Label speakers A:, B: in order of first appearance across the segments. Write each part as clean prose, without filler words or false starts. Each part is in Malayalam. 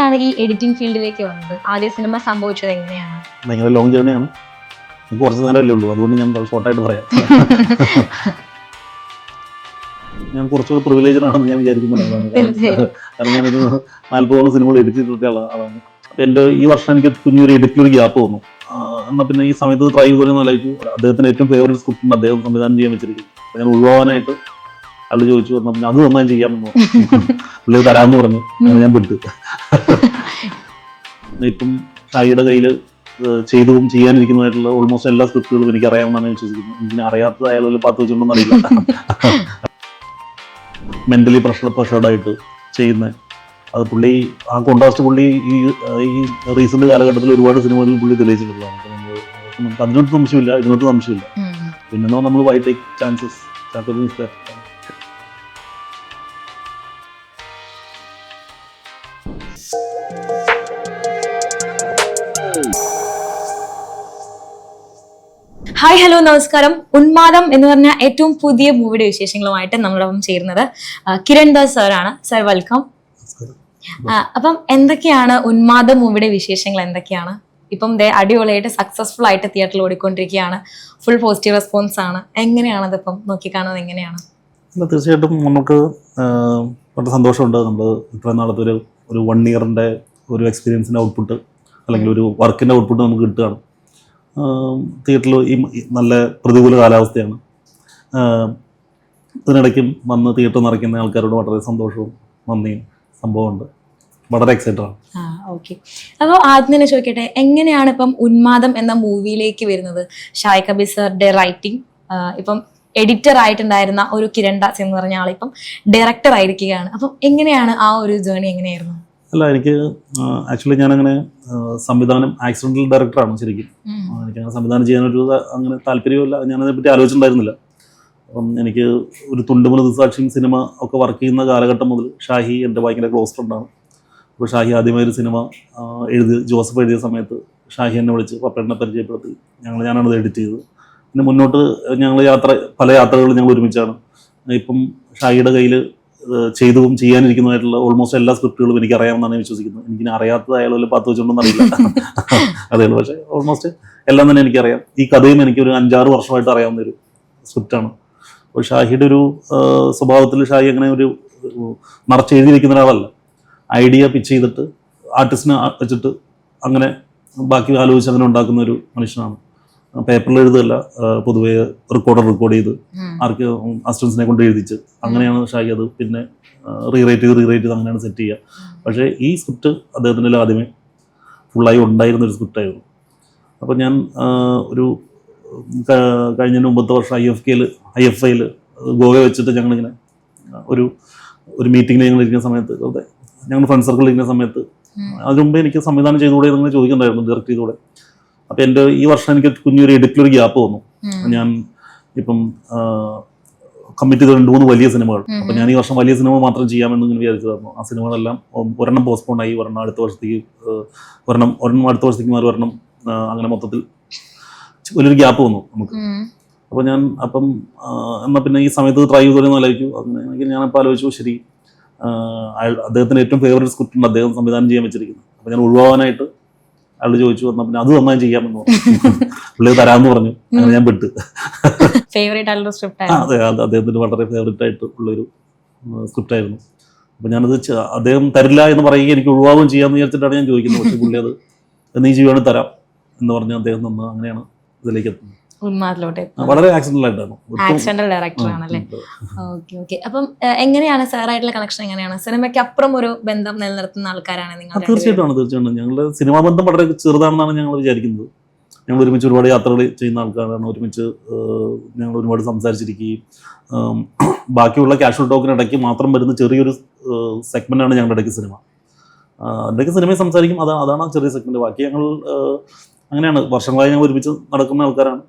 A: എങ്ങനെയാണ് ഈ എഡിറ്റിംഗ് ഫീൽഡിലേക്ക് വന്നത്? ആദ്യ സിനിമ സംഭവിച്ചത് എങ്ങനെയാണ്?
B: ഭയങ്കര ലോങ് ജേർണിയാണ്. കുറച്ച് നേരമല്ലേ ഉള്ളൂ, അതുകൊണ്ട് ഞാൻ ഷോർട്ടായിട്ട് പറയാം. ഞാൻ കുറച്ചുകൂടി പ്രിവിലേജഡ് ആണെന്ന് ഞാൻ വിചാരിക്കുന്നുണ്ടായിരുന്നു. കാരണം ഞാനൊരു 40ഓളം സിനിമകൾ എഡിറ്റ് ചെയ്തിട്ടുള്ള ആളാണ്. എൻ്റെ ഈ വർഷം എനിക്ക് കുഞ്ഞൊരു എഡിറ്റിലൊരു ഗ്യാപ്പ് വന്നു. എന്നാൽ പിന്നെ ഈ സമയത്ത് ട്രൈ ചെയ്യുന്ന ആലോചിച്ചു. അദ്ദേഹത്തിന് ഏറ്റവും ഫേവറേറ്റ് സ്ക്രിപ്റ്റ് അദ്ദേഹം സംവിധാനം ചെയ്യാൻ വെച്ചിരിക്കും. അപ്പോൾ ഞാൻ ഒഴിവാകാനായിട്ട് ആൾ ചോദിച്ചു, പറഞ്ഞാൽ അത് നന്നായി ചെയ്യാമെന്ന് പുള്ളി തരാമെന്ന് പറഞ്ഞു. ഞാൻ വിട്ടു. ഇപ്പം ഷായിയുടെ കയ്യിൽ ചെയ്തും ചെയ്യാനിരിക്കുന്നതായിട്ടുള്ള ഓൾമോസ്റ്റ് എല്ലാ സ്ക്രിപ്റ്റുകളും എനിക്ക് അറിയാമെന്നാണ് വിശ്വസിക്കുന്നത്. എനിക്ക് അറിയാത്തതായാലും പാത്ത് വെച്ചിട്ടുണ്ടെന്ന് അറിയില്ല. മെന്റലി പ്രഷർഡായിട്ട് ചെയ്യുന്ന അത് പുള്ളി ആ കോൺട്രാസ്റ്റ് പുള്ളി ഈ റീസെന്റ് കാലഘട്ടത്തിൽ ഒരുപാട് സിനിമകളിൽ പുള്ളി തെളിയിച്ചിട്ടുള്ളതാണ്. നമുക്ക് അതിനകത്ത് സംശയമില്ല, ഇതിനകത്ത് സംശയമില്ല. പിന്നെ നമ്മൾ why take chances.
A: Hi, hello, നമസ്കാരം. ഉന്മാദം എന്ന് പറഞ്ഞ ഏറ്റവും പുതിയ മൂവിയുടെ വിശേഷങ്ങളുമായിട്ട് നമ്മളോടൊപ്പം ചേരുന്നത് കിരൺ ദാസ് സാറാണ്. Sir, welcome. അപ്പം എന്തൊക്കെയാണ് ഉന്മാദ മൂവിയുടെ വിശേഷങ്ങൾ? എന്തൊക്കെയാണ് ഇപ്പം അടിപൊളിയായിട്ട് സക്സസ്ഫുൾ ആയിട്ട് തിയേറ്ററിൽ ഓടിക്കൊണ്ടിരിക്കുകയാണ്, ഫുൾ പോസിറ്റീവ് റെസ്പോൺസ് ആണ്. എങ്ങനെയാണ് അതിപ്പം നോക്കിക്കാണുന്നത്? എങ്ങനെയാണ്?
B: തീർച്ചയായിട്ടും നമുക്ക് വളരെ സന്തോഷമുണ്ട്. നമ്മൾ ഇത്രയും നാളത്തെ ഒരു 1 ഇയറിൻ്റെ ഒരു എക്സ്പീരിയൻസിൻ്റെ ഔട്ട്പുട്ട് അല്ലെങ്കിൽ ഒരു വർക്കിൻ്റെ ഔട്ട്പുട്ട് നമുക്ക് കിട്ടുകയാണ്. തിയേറ്ററിൽ ഈ നല്ല പ്രതികൂല കാലാവസ്ഥയാണ്. ഇതിനിടയ്ക്കും വന്ന് തിയേറ്റർ നിറയ്ക്കുന്ന ആൾക്കാരോട് വളരെ സന്തോഷവും നന്ദിയും സംഭവമുണ്ട്. വളരെ എക്സൈറ്റഡ് ആണ്.
A: ഓക്കെ. അപ്പോൾ ആദ്യം തന്നെ ചോദിക്കട്ടെ, എങ്ങനെയാണ് ഇപ്പം ഉന്മാദം എന്ന മൂവിയിലേക്ക് വരുന്നത്? ഷായ് കബീർ സാറിന്റെ റൈറ്റിംഗ്, ഇപ്പം എഡിറ്റർ ആയിട്ടുണ്ടായിരുന്ന ഒരു കിരൺ ദാസ് എന്ന് പറഞ്ഞ ആളിപ്പം ഡയറക്ടർ ആയിരിക്കുകയാണ്. അപ്പം എങ്ങനെയാണ് ആ ഒരു ജേർണി? എങ്ങനെയായിരുന്നു?
B: അല്ല, എനിക്ക് ആക്ച്വലി ഞാനങ്ങനെ സംവിധാനം ആക്സിഡന്റൽ ഡയറക്ടറാണ് ശരിക്കും. എനിക്കങ്ങനെ സംവിധാനം ചെയ്യാനൊരു അങ്ങനെ താല്പര്യമില്ല, ഞാനതിനെപ്പറ്റി ആലോചിച്ചിട്ടുണ്ടായിരുന്നില്ല. അപ്പം എനിക്ക് ഒരു തുണ്ടുമുല ദൃസാക്ഷിയും സിനിമ ഒക്കെ വർക്ക് ചെയ്യുന്ന കാലഘട്ടം മുതൽ ഷാഹി എൻ്റെ ഭയങ്കര ക്ലോസ് ഫ്രണ്ടാണ്. അപ്പോൾ ഷാഹി ആദ്യമായൊരു സിനിമ ജോസഫ് എഴുതിയ സമയത്ത് ഷാഹി എന്നെ വിളിച്ച് പപ്പേട്ടനെ പരിചയപ്പെടുത്തി. ഞാനാണത് എഡിറ്റ് ചെയ്തത്. പിന്നെ മുന്നോട്ട് ഞങ്ങൾ പല യാത്രകളും ഞങ്ങൾ ഒരുമിച്ചാണ്. ഇപ്പം ഷാഹിയുടെ കയ്യിൽ ചെയ്തും ചെയ്യാനിരിക്കുന്നതായിട്ടുള്ള ഓൾമോസ്റ്റ് എല്ലാ സ്ക്രിപ്റ്റുകളും എനിക്ക് അറിയാമെന്നാണ് വിശ്വസിക്കുന്നത്. എനിക്ക് അറിയാത്തതായാലും പാത്ത് വെച്ചിട്ടുണ്ടെന്ന് അറിയില്ല. അതേ ഉള്ളൂ. പക്ഷേ ഓൾമോസ്റ്റ് എല്ലാം തന്നെ എനിക്കറിയാം. ഈ കഥയും എനിക്കൊരു 5-6 വർഷമായിട്ട് അറിയാവുന്ന ഒരു സ്ക്രിപ്റ്റാണ്. അപ്പോൾ ഷാഹിയുടെ ഒരു സ്വഭാവത്തിൽ ഷാഹി അങ്ങനെ ഒരു നിറച്ചെഴുതിയിരിക്കുന്ന ഒരാളല്ല. ഐഡിയ പിച്ച് ചെയ്തിട്ട് ആർട്ടിസ്റ്റിനെ വെച്ചിട്ട് അങ്ങനെ ബാക്കി ആലോചിച്ച് അങ്ങനെ ഉണ്ടാക്കുന്ന ഒരു മനുഷ്യനാണ്. പേപ്പറിൽ എഴുതല്ല, പൊതുവേ റെക്കോർഡ് ചെയ്ത് ആർക്ക് അസിസ്റ്റൻസിനെ കൊണ്ട് എഴുതിച്ച് അങ്ങനെയാണ് ഷാഹി അത് പിന്നെ റീറൈറ്റ് ചെയ്ത് അങ്ങനെയാണ് സെറ്റ് ചെയ്യുക. പക്ഷേ ഈ സ്ക്രിപ്റ്റ് അദ്ദേഹത്തിൻ്റെ ആദ്യമേ ഫുള്ളായി ഉണ്ടായിരുന്നൊരു സ്ക്രിപ്റ്റായിരുന്നു. അപ്പോൾ ഞാൻ ഒരു കഴിഞ്ഞ മുമ്പത്തെ വർഷം IFIയിൽ ഗോവ വെച്ചിട്ട് ഞങ്ങളിങ്ങനെ ഒരു മീറ്റിങ്ങിൽ ഞങ്ങൾ ഇരിക്കുന്ന സമയത്ത്, ഞങ്ങൾ ഫ്രണ്ട് സർക്കിളിൽ ഇരിക്കുന്ന സമയത്ത് അതിന് മുമ്പേ എനിക്ക് സംവിധാനം ചെയ്തുകൂടെ എന്ന് ചോദിക്കുന്നുണ്ടായിരുന്നു, ഡയറക്റ്റ് ചെയ്തുകൂടെ. അപ്പം എൻ്റെ ഈ വർഷം എനിക്ക് കുഞ്ഞൊരു എഡിറ്റിലൊരു ഗ്യാപ്പ് വന്നു. ഞാൻ ഇപ്പം കമ്മിറ്റ് ചെയ്ത 2-3 വലിയ സിനിമകൾ. അപ്പം ഞാൻ ഈ വർഷം വലിയ സിനിമ മാത്രം ചെയ്യാമെന്ന് ഇങ്ങനെ വിചാരിച്ചതായിരുന്നു. ആ സിനിമകളെല്ലാം ഒരെണ്ണം പോസ്റ്റ്പോൺ ആയി, ഒരെണ്ണം അടുത്ത വർഷത്തേക്ക് മാറി, ഒരെണ്ണം അങ്ങനെ മൊത്തത്തിൽ വലിയൊരു ഗ്യാപ്പ് വന്നു നമുക്ക്. അപ്പോൾ എന്നാൽ പിന്നെ ഈ സമയത്ത് ട്രൈ ചെയ്തോലെന്ന് ആലോചിച്ചു. അങ്ങനെ ഞാനപ്പോൾ ആലോചിച്ചു, ശരി, അദ്ദേഹത്തിന് ഏറ്റവും ഫേവറേറ്റ് സ്ക്രിപ്റ്റ് അദ്ദേഹം സംവിധാനം ചെയ്യാൻ വെച്ചിരിക്കുന്നത്. അപ്പോൾ ഞാൻ ഒഴിവാകാനായിട്ട് അയാൾ ചോദിച്ചു, എന്നാൽ പിന്നെ അത് നന്നായി ചെയ്യാമെന്ന് പറഞ്ഞു. പുള്ളി തരാമെന്ന് പറഞ്ഞു. അങ്ങനെ ഞാൻ വിട്ടു. അതെ, അദ്ദേഹത്തിന് വളരെ ഫേവറേറ്റ് ആയിട്ട് ഉള്ളൊരു സ്ക്രിപ്റ്റായിരുന്നു. അപ്പോൾ ഞാനത് അദ്ദേഹം തരില്ല എന്ന് പറയുകയും എനിക്ക് ഒഴിവാകുകയും ചെയ്യാമെന്ന് വിചാരിച്ചിട്ടാണ് ഞാൻ ചോദിക്കുന്നത്. പക്ഷേ പുള്ളി അത് നീ ചെയ്യുവാണെങ്കിൽ തരാം എന്ന് പറഞ്ഞ് അദ്ദേഹം നിന്ന് അങ്ങനെയാണ് ഇതിലേക്ക് എത്തുന്നത്. വളരെ
A: ആക്സിഡന്റൽ ഡയറക്ടർ ആണല്ലേ? ഓക്കെ. അപ്പം എങ്ങനെയാണ് സാറായിട്ടുള്ള കണക്ഷൻ? എങ്ങനെയാണ്? സിനിമയ്ക്ക് അപ്പുറം ഒരു ബന്ധം നിലനിർത്തുന്ന ആൾക്കാരാണ് നിങ്ങൾ?
B: തീർച്ചയായിട്ടും ഞങ്ങളുടെ സിനിമാ ബന്ധം വളരെ ചെറുതാണെന്നാണ് ഞങ്ങൾ വിചാരിക്കുന്നത്. ഞങ്ങൾ ഒരുമിച്ച് ഒരുപാട് യാത്രകൾ ചെയ്യുന്ന ആൾക്കാരാണ്. ഒരുമിച്ച് ഞങ്ങൾ ഒരുപാട് സംസാരിച്ചിരിക്കുകയും ബാക്കിയുള്ള കാഷ്വൽ ടോക്കിനിടയ്ക്ക് മാത്രം വരുന്ന ചെറിയൊരു സെഗ്മെന്റാണ് ഞങ്ങളുടെ ഇടയ്ക്ക് സിനിമ. അതിൻ്റെയൊക്കെ സിനിമയിൽ സംസാരിക്കും, അതാണ് ആ ചെറിയ സെഗ്മെന്റ്. ബാക്കി ഞങ്ങൾ അങ്ങനെയാണ് വർഷങ്ങളായി ഞങ്ങൾ ഒരുമിച്ച് നടക്കുന്ന ആൾക്കാരാണ്.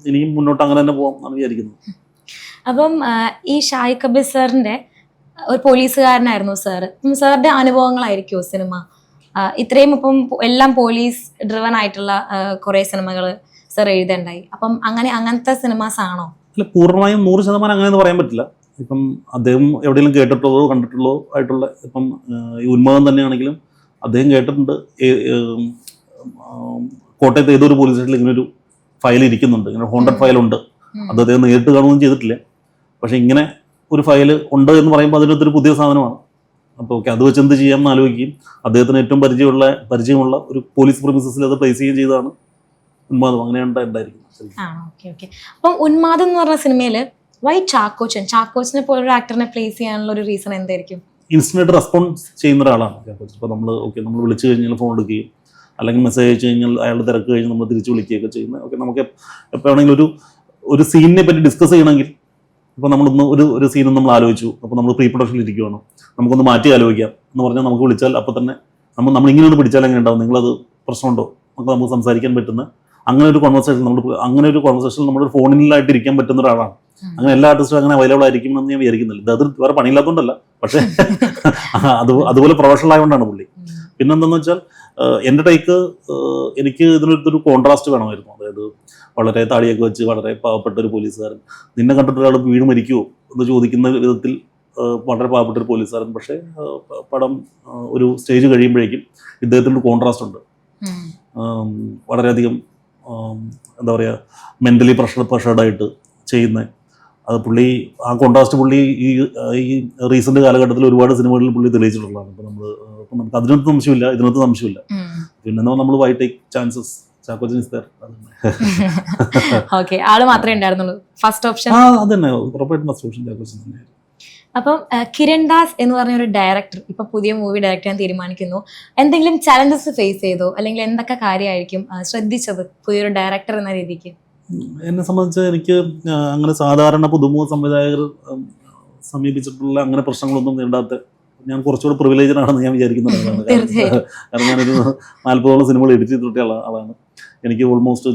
B: ഇനിയും മുന്നോട്ട് അങ്ങനെ തന്നെ പോകാം എന്നാണ് വിചാരിക്കുന്നത്.
A: അപ്പം ഈ ഷായ് കബീർ സാറിന്റെ ഒരു പോലീസുകാരനായിരുന്നു സാർ. സാറിന്റെ അനുഭവങ്ങളായിരിക്കുമോ സിനിമ? ഇത്രയും ഇപ്പം എല്ലാം പോലീസ് ഡ്രിവൻ ആയിട്ടുള്ള കുറെ സിനിമകൾ സാർ എഴുതണ്ടായി. അപ്പം അങ്ങനത്തെ സിനിമാസ് ആണോ?
B: അല്ല, പൂർണ്ണമായും 100% അങ്ങനെയെന്ന് പറയാൻ പറ്റില്ല. ഇപ്പം അദ്ദേഹം എവിടെയെങ്കിലും കേട്ടിട്ടുള്ളതോ കണ്ടിട്ടുള്ളതോ ആയിട്ടുള്ള ഇപ്പം ഈ ഉന്മാദം തന്നെയാണെങ്കിലും അദ്ദേഹം കേട്ടിട്ടുണ്ട്. കോട്ടയത്ത് ഏതൊരു പോലീസ് സ്റ്റേഷനിൽ ഇങ്ങനൊരു ഫയൽ ഇരിക്കുന്നുണ്ട്, ഇങ്ങനെ ഹോണ്ടഡ് ഫയലുണ്ട്. അത് അദ്ദേഹം നേരിട്ട് കാണുകയും ചെയ്തിട്ടില്ല. പക്ഷെ ഇങ്ങനെ ഒരു ഫയൽ ഉണ്ട് എന്ന് പറയുമ്പോൾ അതിനകത്തൊരു പുതിയ സാധനമാണ്. അപ്പോൾ ഓക്കെ, അത് വെച്ച് എന്ത് ചെയ്യാമെന്ന് ആലോചിക്കുകയും അദ്ദേഹത്തിന് ഏറ്റവും പരിചയമുള്ള ഒരു പോലീസ് പ്രിമിസസിൽ അത് പ്ലേസ് ചെയ്യുകയും ചെയ്തതാണ് ഉന്മാദം. അങ്ങനെയാണ് ഉണ്ടായിരിക്കുന്നത്.
A: അപ്പം ഉന്മാദം എന്ന് പറഞ്ഞ സിനിമയില് വൈ ചാക്കോച്ചനെ പോലെ ഒരു ആക്ടറിനെ പ്ലേസ് ചെയ്യാനുള്ള ഒരു റീസൺ എന്തായിരിക്കും?
B: ഇൻസ്റ്റന്റ് റെസ്പോൺസ് ചെയ്യുന്ന ഒരാളാണ് ചാക്കോച്ചൻ. ഇപ്പോൾ നമ്മൾ വിളിച്ചു കഴിഞ്ഞാൽ ഫോൺ എടുക്കുകയും അല്ലെങ്കിൽ മെസ്സേജ് അയച്ചു കഴിഞ്ഞാൽ അയാളുടെ തിരക്ക് കഴിഞ്ഞ് നമ്മൾ തിരിച്ച് വിളിക്കുകയൊക്കെ ചെയ്യുന്നത്. ഓക്കെ, നമുക്ക് എപ്പോഴാണെങ്കിലും ഒരു സീനിനെ പറ്റി ഡിസ്കസ് ചെയ്യണമെങ്കിൽ ഇപ്പോൾ നമ്മളൊന്ന് ഒരു സീനും നമ്മൾ ആലോചിച്ചു, അപ്പോൾ നമ്മൾ പ്രീ പ്രൊഡക്ഷനിൽ ഇരിക്കുകയാണ്, നമുക്കൊന്ന് മാറ്റി ആലോചിക്കാം എന്ന് പറഞ്ഞാൽ നമുക്ക് വിളിച്ചാൽ അപ്പോൾ തന്നെ നമ്മൾ ഇങ്ങനെ ഒന്ന് പിടിച്ചാൽ എങ്ങനെ ഉണ്ടാവും, നിങ്ങളത് പ്രശ്നമുണ്ടോ, നമുക്ക് സംസാരിക്കാൻ പറ്റുന്ന അങ്ങനെ ഒരു കോൺവെർസേഷൻ നമ്മളൊരു ഫോണിലായിട്ട് ഇരിക്കാൻ പറ്റുന്ന ഒരാളാണ്. അങ്ങനെ എല്ലാ ആർട്ടിസ്റ്റും അങ്ങനെ അവൈലബിൾ ആയിരിക്കും എന്ന് ഞാൻ വിചാരിക്കുന്നില്ല. അത് വേറെ പണിയില്ലാത്തതുകൊണ്ടല്ല, പക്ഷേ അതുപോലെ പ്രൊഫഷണൽ ആയതുകൊണ്ടാണ് പുള്ളി. പിന്നെന്താണെന്ന് വെച്ചാൽ എൻ്റെ ടൈക്ക് എനിക്ക് ഇതിനൊരു കോൺട്രാസ്റ്റ് വേണമായിരുന്നു. അതായത് വളരെ താടിയൊക്കെ വെച്ച് വളരെ പാവപ്പെട്ട ഒരു പോലീസുകാരൻ, നിന്നെ കണ്ടിട്ട് ഒരാൾ വീട് മരിക്കുമോ എന്ന് ചോദിക്കുന്ന വിധത്തിൽ വളരെ പാവപ്പെട്ട ഒരു പോലീസുകാരൻ. പക്ഷേ പടം ഒരു സ്റ്റേജ് കഴിയുമ്പോഴേക്കും ഇദ്ദേഹത്തിനൊരു കോൺട്രാസ്റ്റ് ഉണ്ട്. വളരെയധികം എന്താ പറയുക, മെൻ്റലി പ്രഷർഡായിട്ട് ചെയ്യുന്ന അത് പുള്ളി, ആ കോൺട്രാസ്റ്റ് പുള്ളി ഈ റീസെൻ്റ് കാലഘട്ടത്തിൽ ഒരുപാട് സിനിമകളിൽ പുള്ളി തെളിയിച്ചിട്ടുള്ളതാണ്. ഇപ്പോൾ നമുക്ക് അതിനകത്ത് സംശയമില്ല, ഇതിനകത്ത് സംശയമില്ല. പിന്നെ നമ്മൾ why take chances, Chakochan is there.
A: ആള് മാത്രമേ ഉണ്ടായിരുന്നുള്ളൂ ഫസ്റ്റ് ഓപ്ഷൻ.
B: അതന്നെ ഉറപ്പായിട്ടും ഫസ്റ്റ് ഓപ്ഷൻ ചാക്കോച്ചൻ തന്നെയായിരുന്നു.
A: അപ്പം കിരൺ ദാസ് എന്ന് പറഞ്ഞ ഒരു ഡയറക്ടർ ഇപ്പൊ പുതിയ മൂവി ഡയറക്റ്റ് ചെയ്യാൻ തീരുമാനിക്കുന്നു. എന്തെങ്കിലും ചലഞ്ചസ് ഫേസ് ചെയ്തോ, അല്ലെങ്കിൽ എന്തൊക്കെ കാര്യമായിരിക്കും ശ്രദ്ധിച്ചത് പുതിയൊരു ഡയറക്ടർ എന്ന രീതിക്ക്?
B: എന്നെ സംബന്ധിച്ച് എനിക്ക് അങ്ങനെ സാധാരണ പുതുമുഖ സംവിധായകർ സമീപിച്ചിട്ടുള്ള അങ്ങനെ പ്രശ്നങ്ങളൊന്നും നേരിടാത്ത, ഞാൻ കുറച്ചുകൂടി പ്രിവിലേജഡ് ആണെന്ന് ഞാൻ വിചാരിക്കുന്നതാണ്. കാരണം ഞാനൊരു 40ഓളം സിനിമകൾ എഡിറ്റ് ചെയ്തിട്ടുള്ള ആളാണ്. എനിക്ക് ഓൾമോസ്റ്റ്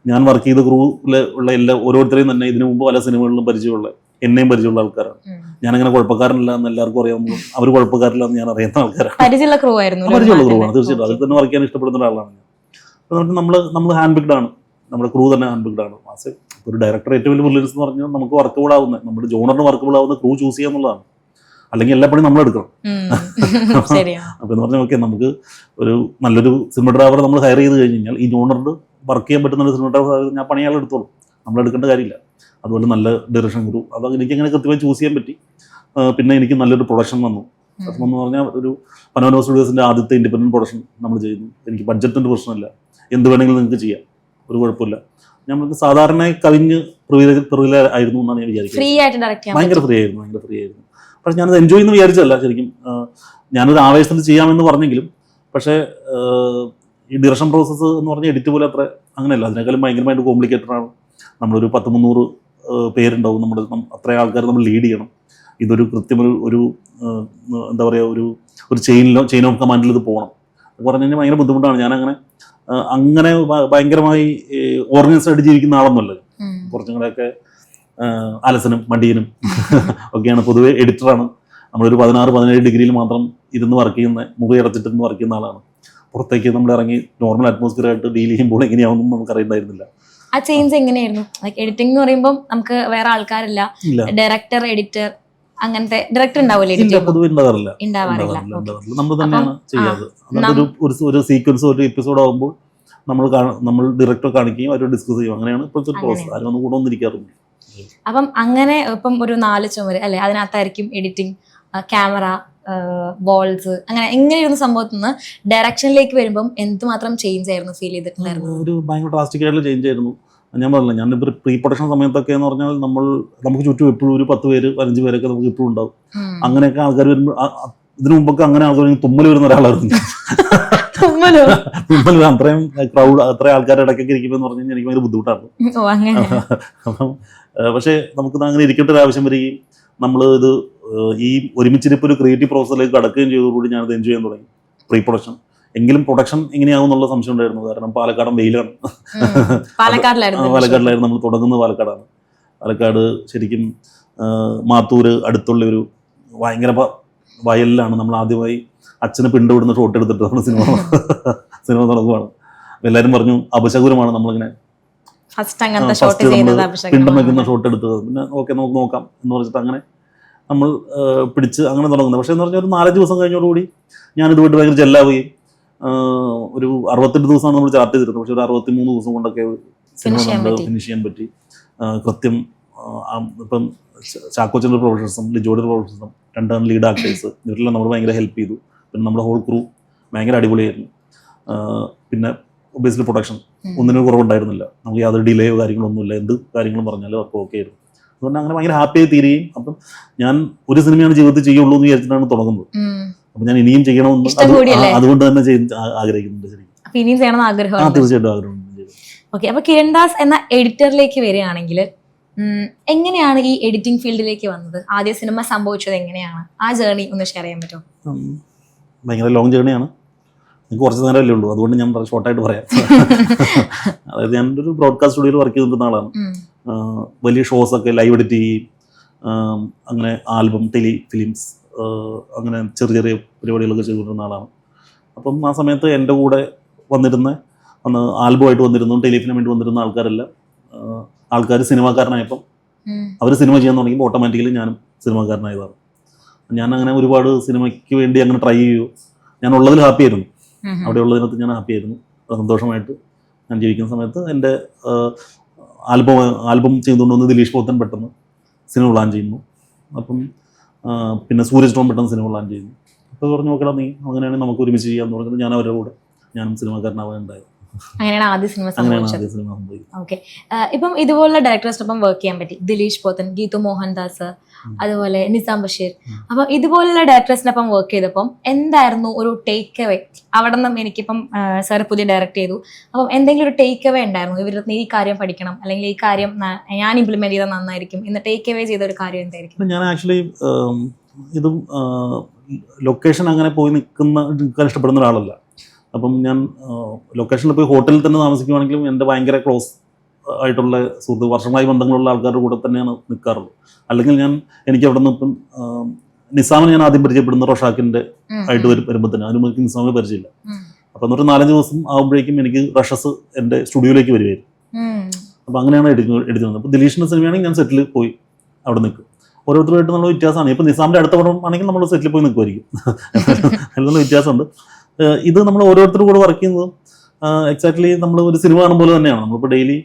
B: ഞാൻ വർക്ക് ചെയ്ത ക്രൂവിൽ ഉള്ള ഓരോരുത്തരെയും തന്നെ ഇതിനു മുമ്പ് പല സിനിമകളിലും പരിചയമുള്ള, എന്നെയും പരിചയമുള്ള ആൾക്കാരാണ്. ഞാനങ്ങനെ കുഴപ്പക്കാരനല്ല എന്ന് എല്ലാവർക്കും അറിയാവുന്നതും അവർ കുഴപ്പക്കാരില്ല എന്ന് ഞാൻ അറിയുന്ന ആൾക്കാരാണ്.
A: പരിചയമുള്ള ക്രൂ ആണ്
B: തീർച്ചയായിട്ടും. അതിൽ തന്നെ വർക്ക് ചെയ്യാൻ ഇഷ്ടപ്പെടുന്ന ഒരാളാണ് ഞാൻ. അതുകൊണ്ട് നമ്മൾ ഹാൻഡ് പിക്ഡ് ആണ്, നമ്മുടെ ക്രൂ തന്നെ ഹാൻഡ് പിക്ഡ് ആണ്. ഒരു ഡയറക്ടർ ഏറ്റവും വലിയ പ്രിവിലേജ് എന്ന് പറഞ്ഞാൽ നമുക്ക് വർക്കബിൾ ആവുന്ന, നമ്മുടെ ജോണറിന് വർക്കബിൾ ആവുന്ന ക്രൂ ചൂസ് ചെയ്യുക എന്നുള്ളതാണ്. അല്ലെങ്കിൽ എല്ലാ പണിയും നമ്മളെടുക്കണം. അപ്പോൾ എന്ന് പറഞ്ഞാൽ ഓക്കെ, നമുക്ക് ഒരു നല്ലൊരു സിനിമോഗ്രാഫർ നമ്മൾ ഹയർ ചെയ്ത് കഴിഞ്ഞ് കഴിഞ്ഞാൽ ഈ ജോണറിന് വർക്ക് ചെയ്യാൻ പറ്റുന്ന ഒരു സിനിമോഗ്രാഫർ ഞാൻ പണിയാൾ എടുത്തോളും, നമ്മളെടുക്കേണ്ട കാര്യമില്ല. അതുപോലെ നല്ല ഡയറക്ഷൻ ക്രൂ, അത് എനിക്കങ്ങനെ കൃത്യമായി ചൂസ് ചെയ്യാൻ പറ്റി. പിന്നെ എനിക്ക് നല്ലൊരു പ്രൊഡക്ഷൻ വന്നു. എന്ന് പറഞ്ഞാൽ ഒരു പനോരമ സ്റ്റുഡിയോസിൻ്റെ ആദ്യത്തെ ഇൻഡിപെൻഡൻറ്റ് പ്രൊഡക്ഷൻ നമ്മൾ ചെയ്യുന്നു. എനിക്ക് ബഡ്ജറ്റിൻ്റെ പ്രശ്നമില്ല, എന്ത് വേണമെങ്കിലും നിങ്ങൾക്ക് ചെയ്യാം, ഒരു കുഴപ്പമില്ല. ഞങ്ങൾക്ക് സാധാരണ കവിഞ്ഞ് പ്രിവിലേജ് ആയിരുന്നു എന്നാണ് ഞാൻ വിചാരിക്കുന്നത്. ഭയങ്കര ഫ്രീ ആയിരുന്നു. പക്ഷെ ഞാനത് എൻജോയ് എന്ന് വിചാരിച്ചല്ല. ശരിക്കും ഞാനൊരു ആവേശത്തിൽ ചെയ്യാമെന്ന് പറഞ്ഞെങ്കിലും, പക്ഷേ ഈ ഡിറക്ഷൻ പ്രോസസ്സ് എന്ന് പറഞ്ഞാൽ എഡിറ്റ് പോലെ അത്ര അങ്ങനെയല്ല, അതിനേക്കാളും ഭയങ്കരമായിട്ട് കോംപ്ലിക്കേറ്റഡ് ആണ്. നമ്മളൊരു 10-300 പേരുണ്ടാവും, അത്രയും ആൾക്കാർ നമ്മൾ ലീഡ് ചെയ്യണം. ഇതൊരു ഒരു എന്താ പറയുക, ഒരു ചെയിൻ ഓഫ് കമാൻഡിൽ ഇത് പോകണം എന്ന് പറഞ്ഞു കഴിഞ്ഞാൽ ഭയങ്കര ബുദ്ധിമുട്ടാണ്. അങ്ങനെ ഭയങ്കരമായി ഓർഗനൈസ്ഡ് ആയിട്ട് ജീവിക്കുന്ന ആളൊന്നുമല്ല. കുറച്ചും കൂടെയൊക്കെ അലസനും മടിയനും ഒക്കെയാണ്. പൊതുവെ എഡിറ്ററാണ്. നമ്മളൊരു 16-17 ഡിഗ്രിയിൽ മാത്രം ഇരുന്ന് വർക്ക് ചെയ്യുന്ന, മുറി അടച്ചിട്ടിരുന്ന് വർക്ക് ചെയ്യുന്ന ആളാണ്. പുറത്തേക്ക് നമ്മൾ ഇറങ്ങി നോർമൽ അറ്റ്മോസ്ഫിയർ ആയിട്ട് ഡീൽ ചെയ്യുമ്പോൾ എങ്ങനെയാവുമെന്ന് നമുക്ക് അറിയണ്ടായിരുന്നില്ല.
A: ആ ചേഞ്ച് എങ്ങനെയായിരുന്നു? എഡിറ്റിംഗ് എന്ന് പറയുമ്പോൾ നമുക്ക് വേറെ ആൾക്കാരില്ല, ഡയറക്ടർ, എഡിറ്റർ, അങ്ങനത്തെ ഡയറക്ടർ ഉണ്ടാവില്ല,
B: പൊതുവെ ഉണ്ടാവാറില്ല. നമ്മൾ തന്നെയാണ് ചെയ്യാറ്. ഒരു സീക്വൻസ്, ഒരു എപ്പിസോഡ് ആകുമ്പോൾ നമ്മൾ ഡയറക്ടർ കാണിക്കുകയും അവർ ഡിസ്കസ് ചെയ്യും. അങ്ങനെയാണ് ഇപ്പോഴത്തെ പ്രോസസ്. ആരും കൂടെ ഒന്നിരിക്കാറുണ്ട്.
A: അപ്പം അങ്ങനെ ഇപ്പം ഒരു 4 ചുമര് അല്ലെ, അതിനകത്തായിരിക്കും എഡിറ്റിംഗ്, ക്യാമറ, ബോൾസ്, അങ്ങനെ എങ്ങനെയൊരു സംഭവത്തിൽ നിന്ന് ഡയറക്ഷനിലേക്ക് വരുമ്പം എന്തുമാത്രം ചേഞ്ച് ആയിരുന്നു ഫീൽ ചെയ്തിട്ടുണ്ടായിരുന്നു?
B: ഒരു ഭയങ്കര ഡ്രാസ്റ്റിക് ആയിട്ടുള്ള ചേഞ്ച് ആയിരുന്നു. ഞാൻ പറഞ്ഞില്ല, ഞാനിപ്പോൾ പ്രീ പ്രൊഡക്ഷൻ സമയത്തൊക്കെ എന്ന് പറഞ്ഞാൽ നമുക്ക് ചുറ്റും എപ്പോഴും ഒരു 10 പേര് 15 പേരൊക്കെ നമുക്ക് എപ്പോഴും ഉണ്ടാവും. അങ്ങനെയൊക്കെ ആൾക്കാർ വരുമ്പോൾ, ഇതിനു മുമ്പൊക്കെ അങ്ങനെ ആൾക്കാർ തുമ്മൽ വരുന്ന ഒരാളായിരുന്നു. തുമ്മൽ അത്രയും ക്രൗഡ്, അത്രയും ആൾക്കാരുടെ ഇടയ്ക്കൊക്കെ ഇരിക്കുമ്പോൾ എന്ന് പറഞ്ഞു കഴിഞ്ഞാൽ എനിക്ക് ഭയങ്കര ബുദ്ധിമുട്ടായിരുന്നു. അപ്പം പക്ഷേ നമുക്ക് അങ്ങനെ ഇരിക്കേണ്ട ഒരു ആവശ്യം വരികയും നമ്മൾ ഇത് ഈ ഒരുമിച്ചിരിപ്പോൾ ഒരു ക്രിയേറ്റീവ് പ്രോസസ്സിലേക്ക് കടക്കുകയും ചെയ്തതോടുകൂടി ഞാനത് എൻജോയ് ചെയ്യാൻ തുടങ്ങി. പ്രീ പ്രൊഡക്ഷൻ എങ്കിലും പ്രൊഡക്ഷൻ എങ്ങനെയാവും എന്നുള്ള സംശയം ഉണ്ടായിരുന്നു. കാരണം പാലക്കാടൻ വെയിലാണ്. പാലക്കാടിലായിരുന്നു നമ്മൾ തുടങ്ങുന്നത്. പാലക്കാട് ശരിക്കും മാത്തൂര് അടുത്തുള്ള ഒരു ഭയങ്കര വയലിലാണ് നമ്മൾ ആദ്യമായി അച്ഛനെ പിണ്ടുവിടുന്ന ഷോട്ട് എടുത്തിട്ട് നമ്മൾ സിനിമ തുടങ്ങുവാണ്. എല്ലാവരും പറഞ്ഞു അപശകുരമാണ് നമ്മളിങ്ങനെ
A: ഫസ്റ്റ് അങ്ങനത്തെ ഷോട്ട് ചെയ്തത്
B: പിണ്ടം വെക്കുന്ന ഷോട്ട് എടുത്തത്. പിന്നെ ഓക്കെ നമുക്ക് നോക്കാം എന്ന് പറഞ്ഞിട്ട് അങ്ങനെ നമ്മൾ പിടിച്ച് അങ്ങനെ തുടങ്ങുന്നത്. പക്ഷേ എന്ന് പറഞ്ഞാൽ ഒരു 4-5 ദിവസം കഴിഞ്ഞോടുകൂടി ഞാനിതുമായിട്ട് ഭയങ്കര ജെല്ലാവുകയും ഒരു 68 ദിവസമാണ് നമ്മൾ ചാർട്ട് ചെയ്തിരുന്നത്. പക്ഷെ ഒരു 63 ദിവസം കൊണ്ടൊക്കെ സിനിമ ഫിനിഷ് ചെയ്യാൻ പറ്റി. കൃത്യം ഇപ്പം ചാക്കോച്ചൻ്റെ പ്രൊഫഷൻസും ലിജോയുടെ പ്രൊഫഷൻസും 2 ലീഡ് ആക്ടേഴ്സ് ഇവരെല്ലാം നമ്മൾ ഭയങ്കര ഹെൽപ്പ് ചെയ്തു. പിന്നെ നമ്മുടെ ഹോൾ ക്രൂ ഭയങ്കര അടിപൊളിയായിരുന്നു. പിന്നെ ഒബിയസ്ലി പ്രൊഡക്ഷൻ ഒന്നിനും കുറവുണ്ടായിരുന്നില്ല. നമുക്ക് യാതൊരു ഡിലേയോ കാര്യങ്ങളോ ഒന്നുമില്ല. എന്ത് കാര്യങ്ങളും പറഞ്ഞാലും അപ്പോൾ ഓക്കെ ആയിരുന്നു. അതുകൊണ്ട് അങ്ങനെ ഭയങ്കര ഹാപ്പിയായി തീരുകയും അപ്പം ഞാൻ ഒരു സിനിമയാണ് ജീവിതത്തിൽ ചെയ്യുള്ളൂ എന്ന് വിചാരിച്ചിട്ടാണ് തുടങ്ങുന്നത്. അപ്പം ഞാൻ ഇനിയും ചെയ്യണമെന്ന് അതുകൊണ്ട് തന്നെ ആഗ്രഹിക്കുന്നുണ്ട്. ശരിക്കും
A: ഇനിയും ചെയ്യണമെന്ന് ആഗ്രഹം?
B: തീർച്ചയായിട്ടും ആഗ്രഹമുണ്ട്.
A: ഓക്കെ, അപ്പൊ കിരൺ ദാസ് എന്ന എഡിറ്ററിലേക്ക് വരികയാണെങ്കിൽ എങ്ങനെയാണ് ഈ എഡിറ്റിംഗ് ഫീൽഡിലേക്ക് വന്നത്? ആദ്യ സിനിമ സംഭവിച്ചത് എങ്ങനെയാണ്? ആ ജേർണി ഒന്ന് ഷെയർ ചെയ്യാൻ പറ്റുമോ?
B: ഭയങ്കര ലോങ് ജേർണിയാണ്. എനിക്ക് കുറച്ച് നേരമല്ലേ ഉള്ളൂ, അതുകൊണ്ട് ഞാൻ ഷോർട്ടായിട്ട് പറയാം. അതായത് ഞാനൊരു ബ്രോഡ്കാസ്റ്റ് സ്റ്റുഡിയോയിൽ വർക്ക് ചെയ്തിരുന്ന ആളാണ്. വലിയ ഷോസൊക്കെ ലൈവ് എഡിറ്റ് ചെയ്യും, അങ്ങനെ ആൽബം, ഫിലിംസ്, അങ്ങനെ ചെറിയ ചെറിയ പരിപാടികളൊക്കെ ചെയ്തുകൊണ്ടിരുന്ന ആളാണ്. അപ്പം ആ സമയത്ത് എൻ്റെ കൂടെ അന്ന് ആൽബമായിട്ട് വന്നിരുന്നു, ടെലിഫിലിമിന് വേണ്ടി വന്നിരുന്ന ആൾക്കാർ സിനിമാക്കാരനായപ്പം അവർ സിനിമ ചെയ്യാൻ തുടങ്ങിയപ്പോൾ ഓട്ടോമാറ്റിക്കലി ഞാനും സിനിമാക്കാരനായതാണ്. ഞാൻ അങ്ങനെ ഒരുപാട് സിനിമയ്ക്ക് വേണ്ടി അങ്ങനെ ട്രൈ ചെയ്യുമോ, ഞാൻ ഉള്ളതിൽ ഹാപ്പി ആയിരുന്നു. അവിടെ ഉള്ളതിനകത്ത് ഞാൻ ഹാപ്പി ആയിരുന്നു. സന്തോഷമായിട്ട് ഞാൻ ജീവിക്കുന്ന സമയത്ത് എൻ്റെ ആൽബം ചെയ്തുകൊണ്ട് വന്ന് ദിലീഷ് പോത്തൻ പെട്ടെന്ന് സിനിമ പ്ലാൻ ചെയ്യുന്നു. അപ്പം പിന്നെ സൂരജ് ടോം പെട്ടെന്ന് സിനിമ പ്ലാൻ ചെയ്യുന്നു. അപ്പോൾ പറഞ്ഞു നോക്കടാ നീ അങ്ങനെയാണെങ്കിൽ നമുക്ക് ഒരുമിച്ച് ചെയ്യാമെന്ന് പറഞ്ഞിട്ട് ഞാൻ അവരുടെ കൂടെ ഞാനും സിനിമാക്കാരനാവാൻ ഉണ്ടായത്.
A: അങ്ങനെയാണ് ആദ്യ സിനിമ സംഭവിച്ചത്. ഓക്കെ, ഇപ്പം ഇതുപോലുള്ള ഡയറക്ടേഴ്സിനൊപ്പം വർക്ക് ചെയ്യാൻ പറ്റി. ദിലീഷ് പോത്തൻ, ഗീതു മോഹൻദാസ്, അതുപോലെ നിസാം ബഷീർ. അപ്പം ഇതുപോലുള്ള ഡയറക്ടേഴ്സിനൊപ്പം വർക്ക് ചെയ്തപ്പം എന്തായിരുന്നു ഒരു ടേക്ക് അവേ? അവിടെ നിന്നും എനിക്കിപ്പം സാർ പുതിയ ഡയറക്ട് ചെയ്തു, അപ്പം എന്തെങ്കിലും ഒരു ടേക്ക് അവേ ഉണ്ടായിരുന്നു? ഇവരുടെ ഈ കാര്യം പഠിക്കണം, അല്ലെങ്കിൽ ഈ കാര്യം ഞാൻ ഇംപ്ലിമെന്റ് ചെയ്താൽ നന്നായിരിക്കും എന്ന് ടേക്ക് അവേ ചെയ്ത ഒരു കാര്യം എന്തായിരിക്കും? ഞാൻ
B: ആക്ച്വലി ഇതും ലൊക്കേഷൻ അങ്ങനെ പോയി നിൽക്കാൻ ഇഷ്ടപ്പെടുന്ന ഒരാളല്ല. അപ്പം ഞാൻ ലൊക്കേഷനിൽ പോയി ഹോട്ടലിൽ തന്നെ താമസിക്കുവാണെങ്കിലും എൻ്റെ ഭയങ്കര ക്ലോസ് ആയിട്ടുള്ള സുഹൃത്ത്, വർഷങ്ങളായി ബന്ധങ്ങളുള്ള ആൾക്കാരുടെ കൂടെ തന്നെയാണ് നിൽക്കാറുള്ളത്. അല്ലെങ്കിൽ എനിക്ക് അവിടെ നിന്ന് ഇപ്പം നിസാമിനെ ഞാൻ ആദ്യം പരിചയപ്പെടുന്ന റഷാക്കിൻ്റെ ആയിട്ട് വരുമ്പോൾ തന്നെ അതിന് എനിക്ക് നിസാമിനെ പരിചയമില്ല. അപ്പം എന്നിട്ട് 4-5 ദിവസം ആകുമ്പോഴേക്കും എനിക്ക് റഷസ് എൻ്റെ സ്റ്റുഡിയോയിലേക്ക് വരുമായിരുന്നു. അപ്പം അങ്ങനെയാണ് എടുക്കുന്നത്. അപ്പോൾ ദിലീഷിൻ്റെ സിനിമയാണെങ്കിൽ ഞാൻ സെറ്റിൽ പോയി അവിടെ നിൽക്കും. ഓരോരുത്തരുമായിട്ട് നമ്മൾ വ്യത്യാസമാണ്. ഇപ്പം നിസാമിൻ്റെ അടുത്ത പടം ആണെങ്കിൽ നമ്മൾ സെറ്റിൽ പോയി നിൽക്കുമായിരിക്കും. അതിലൊന്നും വ്യത്യാസമുണ്ട്. ഇത് നമ്മൾ ഓരോരുത്തരും കൂടെ വർക്ക് ചെയ്യുന്നത് എക്സാക്ട്ലി നമ്മൾ ഒരു സിനിമ കാണുമ്പോൾ തന്നെയാണ്. നമ്മളിപ്പോൾ ഡെയിലി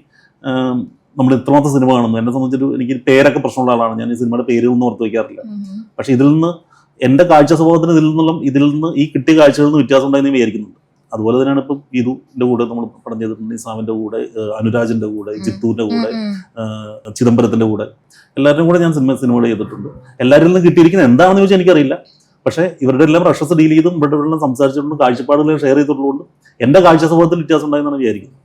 B: നമ്മൾ ഇത്രമാത്രം സിനിമ കാണുന്നു. എന്നെ സംബന്ധിച്ചൊരു എനിക്ക് പേരൊക്കെ പ്രശ്നമുള്ള ആളാണ്. ഞാൻ ഈ സിനിമയുടെ പേര് ഒന്നും ഓർത്ത് വയ്ക്കാറില്ല. പക്ഷെ ഇതിൽ നിന്ന് എൻ്റെ കാഴ്ച സ്വഭാവത്തിന് ഇതിൽ നിന്ന് ഈ കിട്ടിയ കാഴ്ചകളിൽ നിന്ന് വ്യത്യാസം ഉണ്ടായെന്ന് വിചാരിക്കുന്നുണ്ട്. അതുപോലെ തന്നെയാണ് ഇപ്പം ഗീതുവിൻ്റെ കൂടെ നമ്മൾ പടം ചെയ്തിട്ടുണ്ട്, നിസാമിൻ്റെ കൂടെ, അനുരാജിൻ്റെ കൂടെ, ചിത്തൂരിൻ്റെ കൂടെ, ചിദംബരത്തിൻ്റെ കൂടെ, എല്ലാവരുടെയും കൂടെ ഞാൻ സിനിമകൾ ചെയ്തിട്ടുണ്ട്. എല്ലാവരിൽ നിന്നും കിട്ടിയിരിക്കുന്നത് എന്താണെന്ന് ചോദിച്ചാൽ എനിക്കറിയില്ല. പക്ഷേ ഇവരുടെ എല്ലാം റഷസ് ഡീൽ ചെയ്തും ഇവരുടെ എല്ലാം സംസാരിച്ചിട്ടുണ്ട്, കാഴ്ചപ്പാടുകൾ ഷെയർ ചെയ്തിട്ടുള്ളതുകൊണ്ട് എൻ്റെ കാഴ്ച സ്വഭാവത്തിൽ വ്യത്യാസം ഉണ്ടായെന്നാണ് വിചാരിക്കുന്നത്.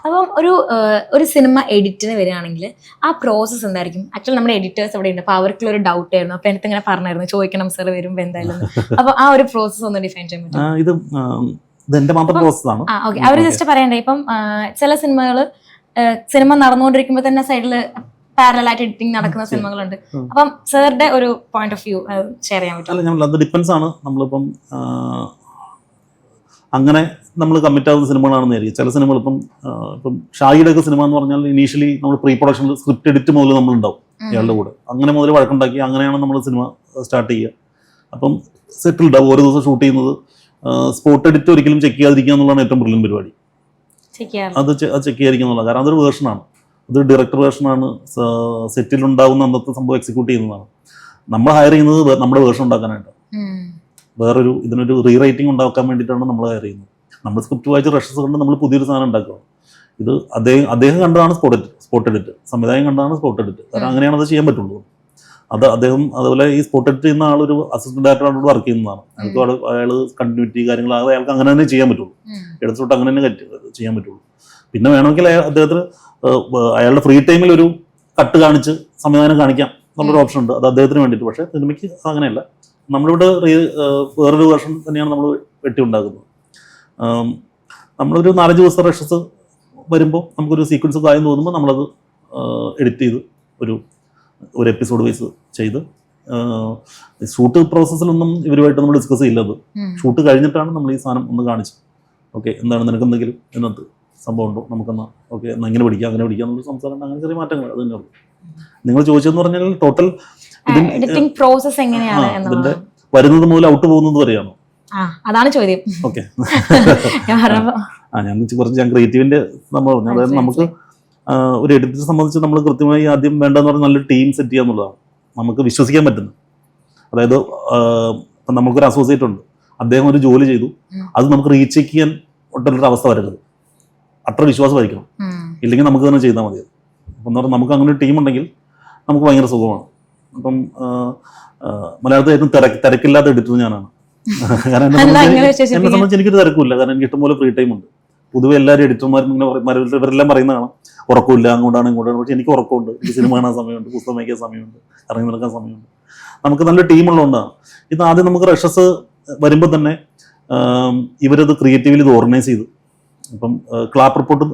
A: അപ്പം ഒരു സിനിമ എഡിറ്റിന് വരികയാണെങ്കിൽ ആ പ്രോസസ്സ് എന്തായിരിക്കും? ആക്ച്വലി നമ്മുടെ എഡിറ്റേഴ്സ് അവിടെ ഉണ്ട്, അപ്പോൾ അവർക്കുള്ള ഒരു ഡൗട്ട് ആയിരുന്നു. അപ്പൊ എനിക്ക് ഇങ്ങനെ പറഞ്ഞായിരുന്നു ചോദിക്കണം സാർ വരുമ്പോൾ എന്തായാലും. അപ്പൊ ആ ഒരു പ്രോസസ്സ് ഒന്ന് ഡിഫൈൻ ചെയ്യാൻ പറ്റും?
B: ഇത് എന്റെ മാത്രം പ്രോസസ്സാണ്.
A: ഓക്കെ, അവർ ജസ്റ്റ് പറയണ്ടേ, ഇപ്പം ചില സിനിമ നടന്നുകൊണ്ടിരിക്കുമ്പോൾ തന്നെ സൈഡില് പാരലായിട്ട് എഡിറ്റിംഗ് നടക്കുന്ന സിനിമകളുണ്ട്. അപ്പം സാറിന്റെ ഒരു പോയിന്റ് ഓഫ് വ്യൂ ഷെയർ ചെയ്യാൻ പറ്റും?
B: അത് ഡിപ്പെൻസ് ആണ്. നമ്മളിപ്പം അങ്ങനെ നമ്മൾ കമ്മിറ്റ് ആവുന്ന സിനിമകളാണെന്ന് ആയിരിക്കും. ചില സിനിമകൾ ഇപ്പം ഷാഹിയുടെ ഒക്കെ സിനിമ എന്ന് പറഞ്ഞാൽ ഇനീഷ്യലി നമ്മൾ പ്രീ പ്രൊഡക്ഷനിൽ സ്ക്രിപ്റ്റ് എഡിറ്റ് മുതൽ നമ്മളുണ്ടാവും ഇയാളുടെ കൂടെ. അങ്ങനെ മുതൽ വഴക്കുണ്ടാക്കി അങ്ങനെയാണ് നമ്മൾ സിനിമ സ്റ്റാർട്ട് ചെയ്യുക. അപ്പം സെറ്റിൽഡ് ആവും. ഓരോ ദിവസം ഷൂട്ട് ചെയ്യുന്നത് സ്പോട്ട് എഡിറ്റ് ഒരിക്കലും ചെക്ക് ചെയ്യാതിരിക്കുക എന്നുള്ളതാണ് ഏറ്റവും ബ്രില്യൻ പരിപാടി. അത് ചെക്ക് ചെയ്യാതിരിക്കുക എന്നുള്ളത്. കാരണം അതൊരു വേർഷനാണ്, അത് ഡയറക്ടർ വേർഷനാണ്. സെറ്റിലുണ്ടാകുന്ന അന്നത്തെ സംഭവം എക്സിക്യൂട്ട് ചെയ്യുന്നതാണ്. നമ്മൾ ഹയർ ചെയ്യുന്നത് നമ്മുടെ വേർഷൻ ഉണ്ടാക്കാനായിട്ട്, ഇതിനൊരു റീറൈറ്റിംഗ് ഉണ്ടാക്കാൻ വേണ്ടിയിട്ടാണ് നമ്മൾ ഹയർ ചെയ്യുന്നത്. നമ്മൾ സ്ക്രിപ്റ്റ് വായിച്ച് റഷസ് കൊണ്ട് നമ്മൾ പുതിയൊരു സാധനം ഉണ്ടാക്കുക. ഇത് അദ്ദേഹം കണ്ടതാണ് സ്പോട്ട് എഡിറ്റ്, സംവിധായകൻ കണ്ടതാണ് സ്പോട്ട് എഡിറ്റ്. കാരണം അങ്ങനെയാണ് അത് ചെയ്യാൻ പറ്റുള്ളൂ. അദ്ദേഹം അതുപോലെ ഈ സ്പോട്ട് എഡിറ്റ് ചെയ്യുന്ന ആളൊരു അസിസ്റ്റന്റ് ഡയറക്ടറാണ് വർക്ക് ചെയ്യുന്നതാണ്. അയാൾ കണ്ടിന്യൂറ്റി കാര്യങ്ങൾ അയാൾക്ക് അങ്ങനെ തന്നെ ചെയ്യാൻ പറ്റുള്ളൂ. എടുത്തോട്ട് അങ്ങനെ തന്നെ ചെയ്യാൻ പറ്റുള്ളൂ. പിന്നെ വേണമെങ്കിൽ അദ്ദേഹത്തിന് അയാളുടെ ഫ്രീ ടൈമിൽ ഒരു കട്ട് കാണിച്ച് സംവിധാനം കാണിക്കാം എന്നുള്ളൊരു ഓപ്ഷൻ ഉണ്ട്. അത് അദ്ദേഹത്തിന് വേണ്ടിയിട്ട്. പക്ഷേ സിനിമയ്ക്ക് അങ്ങനെയല്ല. നമ്മളിവിടെ വേറൊരു വേർഷൻ തന്നെയാണ് നമ്മൾ വെട്ടി ഉണ്ടാക്കുന്നത്. നമ്മളൊരു 4-5 ദിവസം റഷസ് വരുമ്പോൾ നമുക്കൊരു സീക്വൻസ് കാര്യം തോന്നുമ്പോൾ നമ്മളത് എഡിറ്റ് ചെയ്ത് ഒരു എപ്പിസോഡ് വൈസ് ചെയ്ത്, ഷൂട്ട് പ്രോസസ്സിലൊന്നും ഇവരുമായിട്ട് നമ്മൾ ഡിസ്കസ് ചെയ്യില്ലത്. ഷൂട്ട് കഴിഞ്ഞിട്ടാണ് നമ്മൾ ഈ സാധനം ഒന്ന് കാണിച്ച് ഓക്കെ എന്താണ് നിനക്ക് എന്തെങ്കിലും എന്നത്ത് സംഭവം ഉണ്ടോ, നമുക്കെന്നാ ഓക്കെ എന്നാൽ ഇങ്ങനെ പിടിക്കാം അങ്ങനെ പിടിക്കാം എന്നുള്ള സംസാരം അങ്ങനെ ചെറിയ മാറ്റങ്ങൾ അത് തന്നെ ഉള്ളൂ. നിങ്ങൾ ചോദിച്ചതെന്ന് പറഞ്ഞാൽ ടോട്ടൽ
A: എഡിറ്റിംഗ് പ്രോസസ് എങ്ങനെയാണ്
B: ഇതിന്റെ
A: എന്നുള്ളത്.
B: വരുന്നത് മുതൽ ഔട്ട് പോകുന്നത് വരെയാണോ?
A: അതാണ് ചോദ്യം.
B: ഓക്കെ ഞാൻ ക്രിയേറ്റീവിന്റെ സംഭവം പറഞ്ഞു. അതായത് നമുക്ക് ഒരു എഡിറ്ററെ സംബന്ധിച്ച് നമ്മൾ കൃത്യമായി ആദ്യം വേണ്ടതെന്ന് പറഞ്ഞാൽ നല്ലൊരു ടീം സെറ്റ് ചെയ്യുക എന്നുള്ളതാണ്. നമുക്ക് വിശ്വസിക്കാൻ പറ്റുന്നത്. അതായത് ഇപ്പം നമുക്കൊരു അസോസിയേറ്റ് ഉണ്ട്, അദ്ദേഹം ഒരു ജോലി ചെയ്തു, അത് നമുക്ക് റീചെക്ക് ചെയ്യാൻ ഒട്ടൊരു അവസ്ഥ വരരുത്. അത്ര വിശ്വാസമായിരിക്കണം, ഇല്ലെങ്കിൽ നമുക്ക് തന്നെ ചെയ്താൽ മതി. അപ്പം എന്ന് പറഞ്ഞാൽ നമുക്ക് അങ്ങനെ ഒരു ടീം ഉണ്ടെങ്കിൽ നമുക്ക് ഭയങ്കര സുഖമാണ്. അപ്പം മലയാളത്തിൽ ഏറ്റവും തിരക്കില്ലാത്ത എഡിറ്റർ ഞാനാണ്. കാരണം എന്നെ സംബന്ധിച്ച് എനിക്കൊരു തിരക്കില്ല, കാരണം എനിക്ക് ഇഷ്ടംപോലെ ഫ്രീ ടൈം ഉണ്ട്. പൊതുവെ എല്ലാവരും എഡിറ്റർമാരും ഇങ്ങനെ ഇവരെല്ലാം പറയുന്നതാണ് ഉറക്കമില്ല, അങ്ങോട്ടാണ് ഇങ്ങോട്ടാണ്. പക്ഷെ എനിക്ക് ഉറക്കമുണ്ട്, എനിക്ക് സിനിമ കാണാൻ സമയമുണ്ട്, പുസ്തകം വയ്ക്കാൻ സമയമുണ്ട്, ഇറങ്ങി നടക്കാൻ സമയമുണ്ട്. നമുക്ക് നല്ല ടീമുള്ളതുകൊണ്ടാണ് ഇത്. ആദ്യം നമുക്ക് റഷസ് വരുമ്പോൾ തന്നെ ഇവരത് ക്രിയേറ്റീവ്ലി ഇത് ഓർഗനൈസ് ചെയ്തു. ഇപ്പം ക്ലാപ്പ് റിപ്പോർട്ട്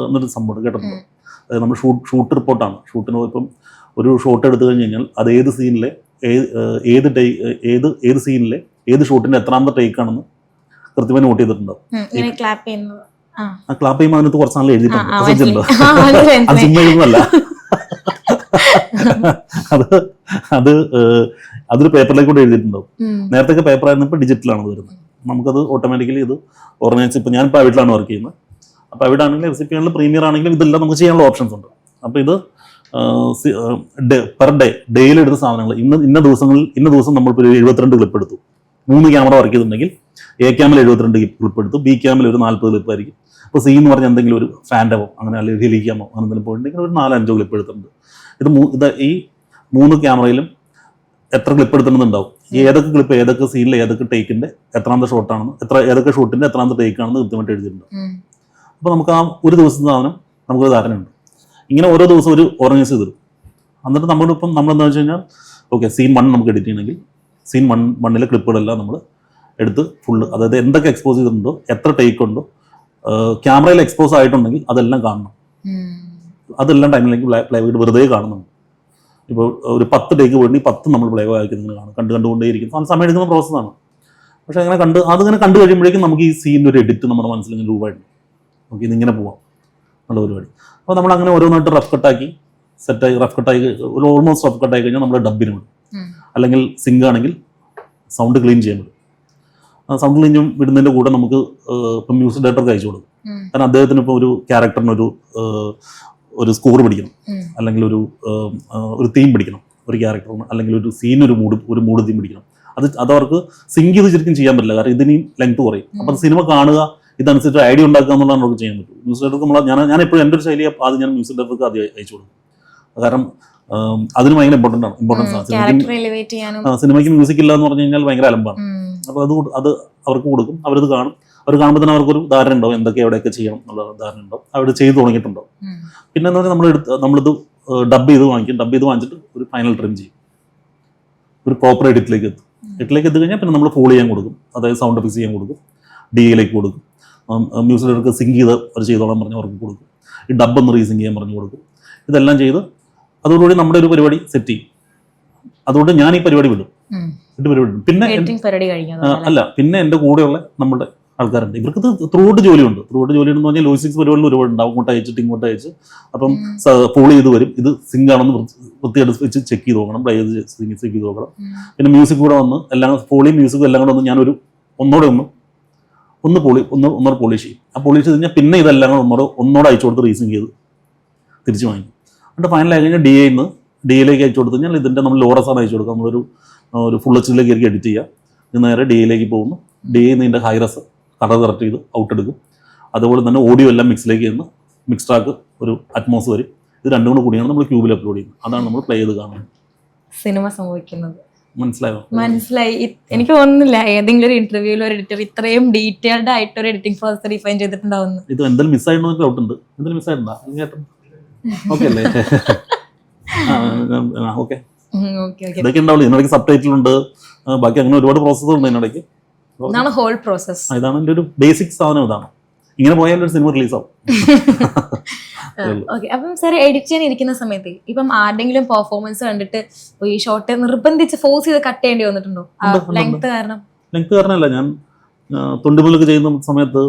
B: എന്നൊരു സംഭവം കേട്ടിട്ടുണ്ട്. അതായത് നമ്മൾ ഷൂട്ട് റിപ്പോർട്ടാണ്. ഷൂട്ടിന് ഇപ്പം ഒരു ഷോട്ട് എടുത്തു കഴിഞ്ഞ് കഴിഞ്ഞാൽ അത് ഏത് സീനിലെ ഏത് സീനിലെ ഏത് ഷൂട്ടിന്റെ എത്രാമത്തെ ടേക്കാണെന്ന് കൃത്യമായി നോട്ട് ചെയ്തിട്ടുണ്ടാവും. ആ ക്ലാപ്പ് ചെയ്യുമ്പോൾ അതിനകത്ത് കുറച്ച് നാൾ എഴുതിയിട്ടുണ്ട്. അത് സിനിമ എഴുതുന്നല്ല, അതൊരു പേപ്പറിലേക്ക് കൂടെ എഴുതിയിട്ടുണ്ടാവും. നേരത്തെ പേപ്പർ ആയിരുന്നപ്പോൾ ഡിജിറ്റലാണ് വരുന്നത്. നമുക്കത് ഓട്ടോമാറ്റിക്കലി ഇത് ഓർഗനൈസ്. ഇപ്പം ഞാൻ പ്രൈവറ്റിലാണ് വർക്ക് ചെയ്യുന്നത്. അപ്പോൾ അവിടെ ആണെങ്കിലും എഫ് ആണെങ്കിലും പ്രീമിയർ ആണെങ്കിലും ഇതെല്ലാം നമുക്ക് ചെയ്യാനുള്ള ഓപ്ഷൻസ് ഉണ്ട്. അപ്പോൾ ഇത് പെർ ഡേയിൽ എടുത്ത സാധനങ്ങൾ ഇന്ന ദിവസം നമ്മളിപ്പോൾ ഒരു 72 ക്ലിപ്പ് എടുത്തു. 3 ക്യാമറ വർക്ക് ചെയ്തിട്ടുണ്ടെങ്കിൽ എ ക്യാമിൽ 72 ക്ലിപ്പ് എടുത്തു, ബി ക്യാമിൽ ഒരു 40 ക്ലിപ്പ് ആയിരിക്കും. ഇപ്പോൾ സി എന്ന് പറഞ്ഞാൽ എന്തെങ്കിലും ഒരു ഫാൻഡമോ അങ്ങനെ അല്ലെങ്കിൽ ഹെലിക്യാമോ അങ്ങനെ എന്തെങ്കിലും പോയിട്ടുണ്ടെങ്കിൽ ഒരു 4-5 ക്ലിപ്പ് എടുത്തിട്ടുണ്ട്. ഇത് ഈ 3 ക്യാമറയിലും എത്ര ക്ലിപ്പ് എടുത്തിട്ടുണ്ടാവും, ഏതൊക്കെ ക്ലിപ്പ് ഏതൊക്കെ സീനിൽ ഏതൊക്കെ ടേക്കിന്റെ എത്രാമത്തെ ഷോട്ടാണെന്ന്, ഏതൊക്കെ ഷോട്ടിന്റെ എത്രാമത്തെ ടേക്കാണെന്ന് കൃത്യമായിട്ട് എഴുതിയിട്ടുണ്ട്. അപ്പോൾ നമുക്ക് ആ ഒരു ദിവസത്തെ സാധനം നമുക്കൊരു ധാരണയുണ്ട്. ഇങ്ങനെ ഓരോ ദിവസം ഒരു ഓർഗനൈസ് ചെയ്ത് തരും. എന്നിട്ട് നമ്മളിപ്പം നമ്മളെന്താ വെച്ച് കഴിഞ്ഞാൽ ഓക്കെ സീൻ 1 നമുക്ക് എഡിറ്റ് ചെയ്യണമെങ്കിൽ സീൻ 1 ക്ലിപ്പുകളെല്ലാം നമ്മൾ എടുത്ത് ഫുള്ള്, അതായത് എന്തൊക്കെ എക്സ്പോസ് ചെയ്തിട്ടുണ്ടോ, എത്ര ടേക്ക് ഉണ്ടോ, ക്യാമറയിൽ എക്സ്പോസ് ആയിട്ടുണ്ടെങ്കിൽ അതെല്ലാം കാണണം. അതെല്ലാം ടൈമിലേക്ക് പ്ലേ ചെയ്ത് വെറുതെ കാണുന്നുണ്ട്. ഇപ്പോൾ ഒരു 10 ടേക്ക് പോയിട്ടുണ്ടെങ്കിൽ 10 നമ്മൾ പ്ലേ ആക്കുന്നത് കാണും. കണ്ടുകൊണ്ടേയിരിക്കും. അത് സമയം എടുക്കുന്ന പ്രോസസ്സാണ്. പക്ഷേ അങ്ങനെ അതിങ്ങനെ കണ്ടു കഴിയുമ്പോഴേക്കും നമുക്ക് ഈ സീനിൻ്റെ ഒരു എഡിറ്റ് നമ്മുടെ മനസ്സിൽ ഇങ്ങനെ രൂപമായിട്ട് നമുക്ക് ഇതിങ്ങനെ പോവാം നല്ല പരിപാടി. അപ്പോൾ നമ്മൾ അങ്ങനെ ഓരോന്നായിട്ട് റഫ് കട്ടാക്കി ഒരു ഓൾമോസ്റ്റ് റഫ് കട്ടായി കഴിഞ്ഞാൽ നമ്മൾ ഡബിന് വിടും. അല്ലെങ്കിൽ സിങ്ക് ആണെങ്കിൽ സൗണ്ട് ക്ലീൻ ചെയ്യാൻ വിടും. സൗണ്ട് ക്ലീൻ വിടുന്നതിൻ്റെ കൂടെ നമുക്ക് ഇപ്പം മ്യൂസിക് ഡയറക്ടർക്ക് അയച്ചു കൊടുക്കും. കാരണം അദ്ദേഹത്തിന് ഇപ്പോൾ ഒരു ക്യാരക്ടറിന് ഒരു സ്കോർ പിടിക്കണം, അല്ലെങ്കിൽ ഒരു തീം പിടിക്കണം ഒരു ക്യാരക്ടറിന്, അല്ലെങ്കിൽ ഒരു സീൻ ഒരു മൂഡ് തീം പിടിക്കണം. അത് അവർക്ക് സിങ്ക് ചെയ്ത് ശരിക്കും ചെയ്യാൻ പറ്റില്ല, കാരണം ഇതിനെയും ലെങ്ത് കുറയും. അപ്പം സിനിമ കാണുക, ഇതനുസരിച്ച് ഐഡിയ ഉണ്ടാക്കുക എന്നുള്ളതാണ് അവർക്ക് ചെയ്യാൻ പറ്റും. മ്യൂസിക് ഡയറക്ടർക്ക് ഞാൻ എപ്പോഴും എൻ്റെ ഒരു ശൈലി ആദ്യം ഞാൻ മ്യൂസിക് ഡയറക്ടർക്ക് ആദ്യം അയച്ചു കൊടുക്കും. കാരണം അതിന് ഭയങ്കര ഇമ്പോർട്ടൻസ് ആണ്. സിനിമയ്ക്ക് മ്യൂസിക് ഇല്ല എന്ന് പറഞ്ഞു കഴിഞ്ഞാൽ ഭയങ്കര അലമ്പാണ്. അപ്പോൾ അത് അവർക്ക് കൊടുക്കും. അവരത് കാണും. അവർ കാണുമ്പോൾ തന്നെ അവർക്കൊരു ധാരണ ഉണ്ടാവും എന്തൊക്കെ എവിടെയൊക്കെ ചെയ്യണം എന്നുള്ള ധാരണ ഉണ്ടാവും. അവർ ചെയ്ത് തുടങ്ങിയിട്ടുണ്ടാവും. പിന്നെ എന്താ പറഞ്ഞാൽ നമ്മളിത് ഡബ് ചെയ്ത് വാങ്ങിച്ചിട്ട് ഒരു ഫൈനൽ ട്രിം ചെയ്യും. ഒരു പ്രോപ്പർ എഡിറ്റിലേക്ക് എത്തിക്കഴിഞ്ഞാൽ പിന്നെ നമ്മൾ ഫോൾ ചെയ്യാൻ കൊടുക്കും. അതായത് സൗണ്ട് ഫിക്സ് ചെയ്യാൻ കൊടുക്കും, DA-യിലേക്ക് കൊടുക്കും. മ്യൂസിക് ഡയറക്ടർക്ക് സിങ്ക് ചെയ്ത് അവർ ചെയ്തോളാൻ പറഞ്ഞ് അവർക്ക് കൊടുക്കും. ഈ ഡബ് ഒന്ന് റീസിങ്ക് ചെയ്യാൻ പറഞ്ഞു കൊടുക്കും. ഇതെല്ലാം ചെയ്ത് അതോടുകൂടി നമ്മുടെ ഒരു പരിപാടി സെറ്റ് ചെയ്യും. അതുകൊണ്ട് ഞാൻ ഈ പരിപാടി വിടും. പിന്നെ പിന്നെ എൻ്റെ കൂടെയുള്ള നമ്മുടെ ആൾക്കാരുണ്ട്. ഇവർക്ക് ത്രൂ ഔട്ട് ജോലിയുണ്ട്. എന്ന് പറഞ്ഞാൽ ലോജിസ്റ്റിക്സ് പരിപാടികൾ ഒരുപാടുണ്ട്. അങ്ങോട്ട് അയച്ചിട്ട് ഇങ്ങോട്ട് അയച്ച് അപ്പം ഫോൾ ചെയ്ത് വരും. ഇത് സിങ്ക് ആണെന്ന് വൃത്തിയായിട്ട് വെച്ച് ചെക്ക് ചെയ്ത് നോക്കണം, പ്ലേ ചെയ്ത് ചെക്ക് ചെയ്ത് നോക്കണം. പിന്നെ മ്യൂസിക് കൂടെ വന്ന് എല്ലാം ഫോളിയും മ്യൂസിക്കും എല്ലാം കൂടെ വന്ന് ഞാനൊരു ഒന്നോടെ പോളിഷ് ചെയ്യും. ആ പോളിഷ് ചെയ്ത് കഴിഞ്ഞാൽ പിന്നെ ഇതെല്ലാം കൂടെ ഒന്നോടെ അയച്ചു കൊടുത്ത് റീസിങ്ക് ചെയ്ത് തിരിച്ച് വാങ്ങിക്കും. എന്നിട്ട് ഫൈനലായി കഴിഞ്ഞാൽ DA-യിലേക്ക് അയച്ചു കൊടുത്തു കഴിഞ്ഞാൽ ഇതിൻ്റെ നമ്മൾ ലോറസാണ് അയച്ചു കൊടുക്കുക. നമ്മളൊരു ഫുൾ എച്ചിലേക്ക് ആയിരിക്കും എഡിറ്റ് ചെയ്യുക. ഇത് നേരെ DA-യിലേക്ക് പോകുന്നു. DA-യിൽ നിന്ന് ഇതിൻ്റെ ഹൈറസ് കളർ കറക്റ്റ് ചെയ്ത് ഔട്ട് എടുക്കും. അതുപോലെ തന്നെ ഓഡിയോ എല്ലാം മിക്സിലേക്ക് ചെയ്യുന്നു. മിക്സ് ട്രാക്ക് ഒരു അറ്റ്മോസ് വരും. ഇത് രണ്ടും കൂടെ കൂടിയാണ് നമ്മൾ ക്യൂബിൽ അപ്ലോഡ് ചെയ്യുന്നത്. അതാണ് നമ്മൾ പ്ലേ ചെയ്ത് കാണുന്നത്.
A: സിനിമ സംഭവിക്കുന്നത്
B: മനസ്സിലായി.
A: എനിക്ക് തോന്നുന്നില്ല ഏതെങ്കിലും ഒരു ഇന്റർവ്യൂവിൽ ഒരു എഡിറ്റർ ഇത്രയും ഡീറ്റെയിൽഡ് ആയിട്ട് ഒരു എഡിറ്റിംഗ് പ്രോസസ് ഡിഫൈൻ ചെയ്തിട്ടുണ്ടാവുന്നു.
B: ഇത് എന്തെങ്കിലും മിസ്സായിട്ടുണ്ടോ ഡൗട്ട് ഉണ്ട്. എന്തെങ്കിലും മിസ്സായിട്ടുണ്ടോ? ഓക്കെ അല്ലേ? ഓക്കെ ഇതൊക്കെ ഉണ്ടാവുള്ളൂ. ഇതിനിടയ്ക്ക് സബ് ടൈറ്റിൽ ഉണ്ട്, ബാക്കി അങ്ങനെ ഒരുപാട് പ്രോസസ്സ് ഉണ്ട് ഇതിനിടയ്ക്ക്.
A: Whole process.
B: ഇതാണ് എൻ്റെ ഒരു ബേസിക് സാധനം. ഇതാണ്. ഇങ്ങനെ പോയാൽ ഒരു സിനിമ റിലീസ് ആവും.
A: ഓക്കെ. അപ്പം സാർ എഡിറ്റ് ചെയ്യാൻ ഇരിക്കുന്ന സമയത്ത് ഇപ്പം ആരുടെങ്കിലും പെർഫോമൻസ് കണ്ടിട്ട് ഈ ഷോട്ട് നിർബന്ധിച്ച് ഫോഴ്സ് ചെയ്ത് കട്ട് ചെയ്യേണ്ടി വന്നിട്ടുണ്ടോ? ലെങ്ത് കാരണമല്ല,
B: ഞാൻ തൊണ്ടിമുലൊക്കെ ചെയ്യുന്ന സമയത്ത്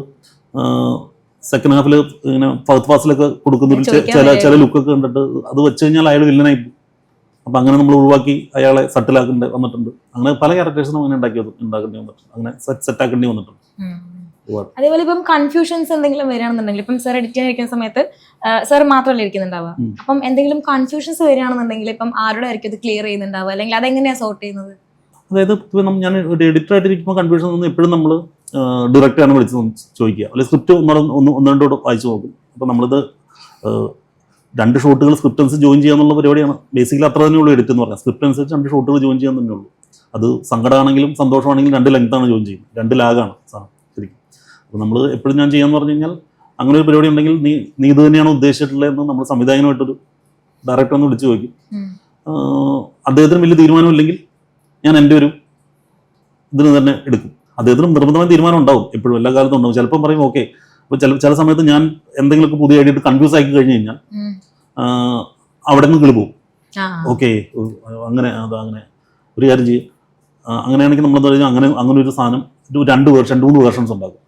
B: സെക്കൻഡ് ഹാഫിൽ ഇങ്ങനെ ഫസ്റ്റ് ഫാസിലൊക്കെ കൊടുക്കുന്ന ഒരു ചില ലുക്കൊക്കെ കണ്ടിട്ട് അത് വെച്ച് കഴിഞ്ഞാൽ അയാൾ വില്ലനായി പോകും. അപ്പം അങ്ങനെ നമ്മൾ ഒഴിവാക്കി അയാളെ സെറ്റിലാക്കേണ്ടി വന്നിട്ടുണ്ട്. അങ്ങനെ പല ക്യാരക്ടേഴ്സിനും അങ്ങനെ ഉണ്ടാക്കേണ്ടി വന്നിട്ടുണ്ട്, അങ്ങനെ സെറ്റാക്കേണ്ടി വന്നിട്ടുണ്ട്.
A: അതേപോലെ ഇപ്പം കൺഫ്യൂഷൻസ് എന്തെങ്കിലും വരികയാണെന്നുണ്ടെങ്കിൽ ഇപ്പം സർ എഡിറ്റ് ചെയ്യാനിരിക്കുന്ന സമയത്ത് സർ മാത്രമല്ല ഇരിക്കുന്നുണ്ടാവുക, അപ്പം എന്തെങ്കിലും കൺഫ്യൂഷൻസ് വരികയാണെന്നുണ്ടെങ്കിൽ ഇപ്പം ആരുടെ ആയിരിക്കും അത് ക്ലിയർ ചെയ്യുന്നുണ്ടാവുക, അല്ലെങ്കിൽ അതെങ്ങനെയാണ് സോർട്ട് ചെയ്യുന്നത്?
B: അതായത് ഇപ്പം ഞാൻ ഒരു എഡിറ്റർ ആയിട്ടിരിക്കുമ്പോൾ കൺഫ്യൂഷൻ ഒന്നും എപ്പോഴും നമ്മൾ ഡയറക്റ്റാണ് വിളിച്ച് ചോദിക്കുക, അല്ലെങ്കിൽ സ്ക്രിപ്റ്റ് ഒന്ന് രണ്ടോട് വായിച്ചു നോക്കും. അപ്പം നമ്മളിത് 2 ഷോട്ടുകൾ സ്ക്രിപ്റ്റ് അനുസരിച്ച് ജോയിൻ ചെയ്യാന്നുള്ള പരിപാടിയാണ്. ബേസിക്കലി അത്ര തന്നെ ഉള്ളൂ എഡിറ്റ് എന്ന് പറഞ്ഞാൽ. സ്ക്രിപ്റ്റ് അനുസരിച്ച് 2 ഷോട്ടുകൾ ജോയിൻ ചെയ്യാൻ തന്നെ ഉള്ളൂ. അത് സങ്കടമാണെങ്കിലും സന്തോഷമാണെങ്കിലും 2 ലെങ്ത്താണ് ജോയിൻ ചെയ്യുന്നത്, 2 ലാഗാണ് സാധനം ശരിക്കും. അപ്പോൾ നമ്മൾ എപ്പോഴും ഞാൻ ചെയ്യാന്ന് പറഞ്ഞു കഴിഞ്ഞാൽ അങ്ങനെ ഒരു പരിപാടി ഉണ്ടെങ്കിൽ നീ ഇത് തന്നെയാണ് ഉദ്ദേശിച്ചിട്ടുള്ളതെന്ന് നമ്മൾ സംവിധായകനുമായിട്ടൊരു ഡയറക്ടർ ഒന്ന് വിളിച്ചു ചോദിക്കും. അദ്ദേഹത്തിന് വലിയ തീരുമാനമില്ലെങ്കിൽ ഞാൻ എൻ്റെ ഒരു ഇതിന് തന്നെ എടുക്കും. അദ്ദേഹത്തിന് നിർബന്ധമായ തീരുമാനം ഉണ്ടാവും, എപ്പോഴും എല്ലാ കാലത്തും ഉണ്ടാവും. ചിലപ്പം പറയും ഓക്കെ. അപ്പോൾ ചില സമയത്ത് ഞാൻ എന്തെങ്കിലുമൊക്കെ പുതിയ ഐഡിയ ഇട്ട് കൺഫ്യൂസ് ആക്കി കഴിഞ്ഞ് കഴിഞ്ഞാൽ അവിടെ നിന്ന് കിളി പോകും. ഓക്കെ അങ്ങനെ അങ്ങനെ ഒരു കാര്യം ചെയ്യും. അങ്ങനെയാണെങ്കിൽ നമ്മളെന്താ പറയുക, അങ്ങനെ ഒരു സാധനം 2-3 വേർഷൻസ് ഉണ്ടാക്കും.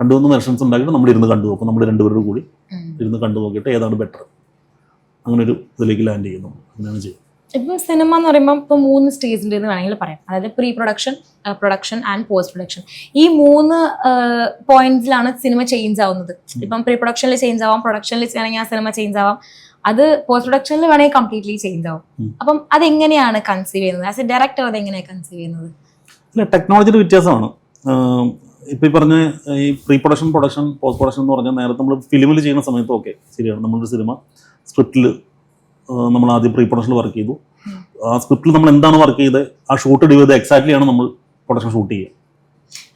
B: 2-3 വെർഷൻസ് ഉണ്ടാക്കിയിട്ട് നമ്മൾ ഇരുന്ന് കണ്ടു നോക്കും. നമ്മൾ 2 പേരോട് കൂടി ഇരുന്ന് കണ്ടു നോക്കിയിട്ട് ഏതാണ് ബെറ്റർ, അങ്ങനെ ഒരു ഇതിലേക്ക് ലാൻഡ് ചെയ്യുന്നു. അങ്ങനെയാണ് ചെയ്യുന്നത്.
A: ഇപ്പം സിനിമ എന്ന് പറയുമ്പോൾ ഇപ്പോൾ 3 സ്റ്റേജിൽ എന്ന് വേണമെങ്കിൽ പറയാം. അതായത് pre production, production and post production. ഈ 3 പോയിന്റ്സിലാണ് സിനിമ ചേഞ്ച് ആവുന്നത്. ഇപ്പം പ്രീ പ്രൊഡക്ഷനിൽ ചേഞ്ച് ആവാം, പ്രൊഡക്ഷനിൽ വേണമെങ്കിൽ ആ സിനിമ ചേഞ്ച് ആവാം, അത് പോസ്റ്റ് പ്രൊഡക്ഷനിൽ വേണമെങ്കിൽ കംപ്ലീറ്റ്ലി ചേഞ്ച് ആവും. അപ്പം അതെങ്ങനെയാണ് കൺസീവ് ചെയ്യുന്നത്? ആസ് എ ഡയറക്ടർ അതെങ്ങനെയാണ് കൺസീവ് ചെയ്യുന്നത്?
B: അല്ല, ടെക്നോളജിയുടെ വ്യത്യാസമാണ്. ഇപ്പം ഈ പറഞ്ഞ ഈ pre production, production, post production എന്ന് പറഞ്ഞാൽ നേരത്തെ നമ്മൾ ഫിലിമിൽ ചെയ്യുന്ന സമയത്ത് ഓക്കെ ശരിയാണ്. നമ്മളൊരു സിനിമ സ്ക്രിപ്റ്റിൽ നമ്മൾ ആദ്യം പ്രീ പ്രൊഡക്ഷനിൽ വർക്ക് ചെയ്തു. ആ സ്ക്രിപ്റ്റിൽ നമ്മൾ എന്താണ് വർക്ക് ചെയ്തത്, ആ ഷൂട്ട് ഡ്യൂ ചെയ്ത് എക്സാക്ട്ലി ആണ് നമ്മൾ പ്രൊഡക്ഷൻ ഷൂട്ട് ചെയ്യുക.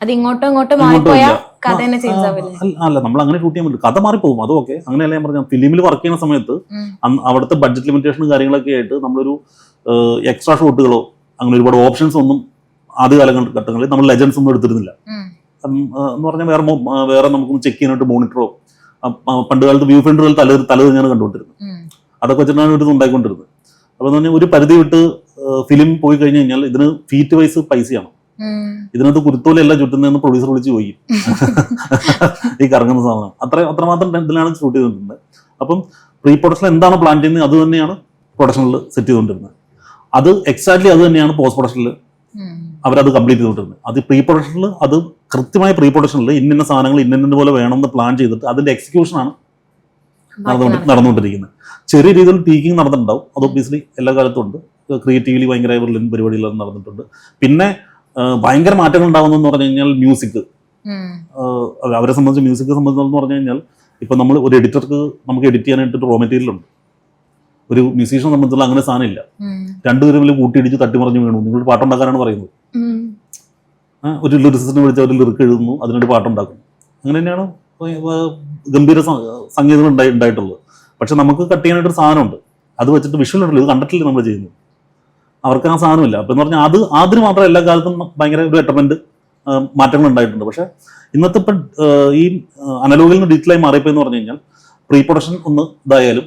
A: അത് ഇങ്ങോട്ടും മാറിപ്പോയാൽ കഥ തന്നെ ചേഞ്ച് ആവില്ലേ?
B: അല്ല, നമ്മൾ അങ്ങനെ ഷൂട്ട് ചെയ്യാൻ പറ്റും, കഥ മാറിപ്പോകും. അതും ഓക്കെ. അങ്ങനെയല്ല ഞാൻ പറഞ്ഞ ഫിലിമിൽ വർക്ക് ചെയ്യുന്ന സമയത്ത് അവിടുത്തെ ബഡ്ജറ്റ് ലിമിറ്റേഷനും കാര്യങ്ങളൊക്കെ ആയിട്ട് നമ്മളൊരു എക്സ്ട്രാ ഷോട്ടുകളോ അങ്ങനെ ഒരുപാട് ഓപ്ഷൻസ് ഒന്നും ആദ്യ കാലഘട്ടങ്ങളിൽ നമ്മൾ ലെജൻസ് ഒന്നും എടുത്തിരുന്നില്ല. എന്ന് പറഞ്ഞാൽ വേറെ നമുക്കൊന്ന് ചെക്ക് ചെയ്യാനായിട്ട് മോണിറ്ററോ, പണ്ട് കാലത്ത് വ്യൂ ഫിൽറ്ററുകൾ തലതിരിഞ്ഞാണ് കണ്ടുകൊണ്ടിരുന്നത്. അതൊക്കെ വെച്ചിട്ടാണ് ഒരു ഉണ്ടായിക്കൊണ്ടിരുന്നത്. അപ്പോൾ എന്ന് പറഞ്ഞാൽ ഒരു പരിധി വിട്ട് ഫിലിം പോയി കഴിഞ്ഞ് കഴിഞ്ഞാൽ ഇതിന് ഫീറ്റ് വൈസ് പൈസയാണ്. ഇതിനകത്ത് കുരുത്തോലല്ല ചുറ്റുന്നതെന്ന് പ്രൊഡ്യൂസർ വിളിച്ച് പോയി ഈ കറങ്ങുന്ന സാധനം. അത്രമാത്രം ഇതിലാണ് ഷൂട്ട് ചെയ്തുകൊണ്ടിരുന്നത്. അപ്പം പ്രീ പ്രൊഡക്ഷൻ എന്താണ് പ്ലാൻ ചെയ്യുന്നത് അത് തന്നെയാണ് പ്രൊഡക്ഷനിൽ സെറ്റ് ചെയ്തുകൊണ്ടിരുന്നത്. അത് എക്സാക്ട്ലി അത് തന്നെയാണ് പോസ്റ്റ് പ്രൊഡക്ഷനിൽ അവരത് കംപ്ലീറ്റ് ചെയ്തുകൊണ്ടിരുന്നത്. അത് പ്രീ പ്രൊഡക്ഷനിൽ അത് കൃത്യമായ പ്രീ പ്രൊഡക്ഷനിൽ ഇന്ന സാധനങ്ങൾ ഇന്ന പോലെ വേണമെന്ന് പ്ലാൻ ചെയ്തിട്ട് അതിന്റെ എക്സിക്യൂഷനാണ് നടന്നുകൊണ്ടിരിക്കുന്നത്. ചെറിയ രീതിയിൽ ടീക്കിങ് നടന്നിട്ടുണ്ടാവും. അത് ഒബ്വിയസ്ലി എല്ലാ കാലത്തും ഉണ്ട്. ക്രിയേറ്റീവ്ലി ഭയങ്കര പരിപാടികളെല്ലാം നടന്നിട്ടുണ്ട്. പിന്നെ ഭയങ്കര മാറ്റങ്ങൾ ഉണ്ടാകുന്നതെന്ന് പറഞ്ഞു കഴിഞ്ഞാൽ മ്യൂസിക്. അവരെ സംബന്ധിച്ച് മ്യൂസിക് സംബന്ധിച്ചെന്ന് പറഞ്ഞു കഴിഞ്ഞാൽ ഇപ്പം നമ്മൾ ഒരു എഡിറ്റർക്ക് നമുക്ക് എഡിറ്റ് ചെയ്യാനായിട്ട് റോ മെറ്റീരിയൽ ഉണ്ട്. ഒരു മ്യൂസീഷ്യനെ സംബന്ധിച്ചുള്ള അങ്ങനെ സാധനം ഇല്ല. 2 പേരും കൂട്ടിയിടിച്ച് തട്ടിമറിഞ്ഞ് വീണു നിങ്ങൾ പാട്ടുണ്ടാക്കാനാണ് പറയുന്നത്. ഒരു ലിറിസിസ്റ്റിനെ വിളിച്ച് ഒരു ലിറിക്ക് എഴുതുന്നു, അതിനൊരു പാട്ടുണ്ടാക്കുന്നു. അങ്ങനെ തന്നെയാണ് ഗംഭീര സംഗീതം ഉണ്ടായിട്ടുള്ളത്. പക്ഷെ നമുക്ക് കട്ട് ചെയ്യാനായിട്ടൊരു സാധനമുണ്ട്. അത് വെച്ചിട്ട് വിഷ്വൽ ഉണ്ടല്ലോ, ഇത് കണ്ടിട്ടില്ല നമ്മൾ ചെയ്യുന്നത്. അവർക്ക് ആ സാധനമില്ല. അപ്പം എന്ന് പറഞ്ഞാൽ അതിന് മാത്രം എല്ലാ കാലത്തും ഭയങ്കര ഒരു ബെറ്റർമെന്റ് മാറ്റങ്ങൾ ഉണ്ടായിട്ടുണ്ട്. പക്ഷെ ഇന്നത്തെ ഇപ്പം ഈ അനലോഗിൽ നിന്ന് ഡിജിറ്റലായി മാറിയപ്പോൾ പറഞ്ഞു കഴിഞ്ഞാൽ പ്രീ പ്രൊഡക്ഷൻ ഒന്ന് ഇതായാലും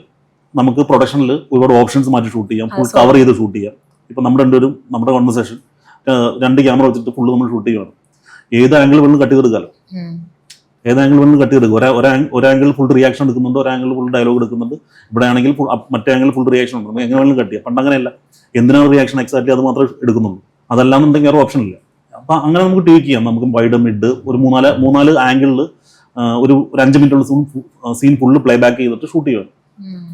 B: നമുക്ക് പ്രൊഡക്ഷനിൽ ഒരുപാട് ഓപ്ഷൻസ് മാറ്റി ഷൂട്ട് ചെയ്യാം, ഫുൾ കവർ ചെയ്ത് ഷൂട്ട് ചെയ്യാം. ഇപ്പം നമ്മുടെ രണ്ടുപേരും നമ്മുടെ കോൺവെർസേഷൻ 2 ക്യാമറ വെച്ചിട്ട് ഫുള്ള് നമ്മൾ ഷൂട്ട് ചെയ്യുകയാണ്. ഏത് ആംഗിൾ വേണമെങ്കിലും കട്ട് ചെയ്തെടുക്കാമല്ലോ. ഏത് ആംഗിൾ വേണമെങ്കിലും കട്ട് ചെയ്തെടുക്കും. ഒരു ആംഗിൾ ഫുൾ റിയാക്ഷൻ എടുക്കുന്നുണ്ട്, ഒരു ആംഗിൾ ഫുൾ ഡയലോഗ് എടുക്കുന്നുണ്ട്. ഇവിടെ ആണെങ്കിൽ മറ്റേ ആംഗിൾ ഫുൾ റിയാക്ഷൻ ഉണ്ട്. നമുക്ക് എങ്ങനെ വേണമെങ്കിലും കട്ട് ചെയ്യാം. പണ്ട് അങ്ങനെയല്ല, എന്തിനാണ് റിയാക്ഷൻ എക്സാക്ട്ലി അത് മാത്രമേ എടുക്കുന്നുള്ളൂ. അതല്ലാന്നുണ്ടെങ്കിൽ വേറെ ഓപ്ഷൻ ഇല്ല. അപ്പം അങ്ങനെ നമുക്ക് ട്വീക്ക് ചെയ്യാം. നമുക്ക് വൈഡ് മിഡ് ഒരു 3-4 ആംഗിളിൽ ഒരു 5 മിനിറ്റുള്ള സീൻ ഫുള്ള് പ്ലേ ബാക്ക് ചെയ്തിട്ട് ഷൂട്ട് ചെയ്യണം.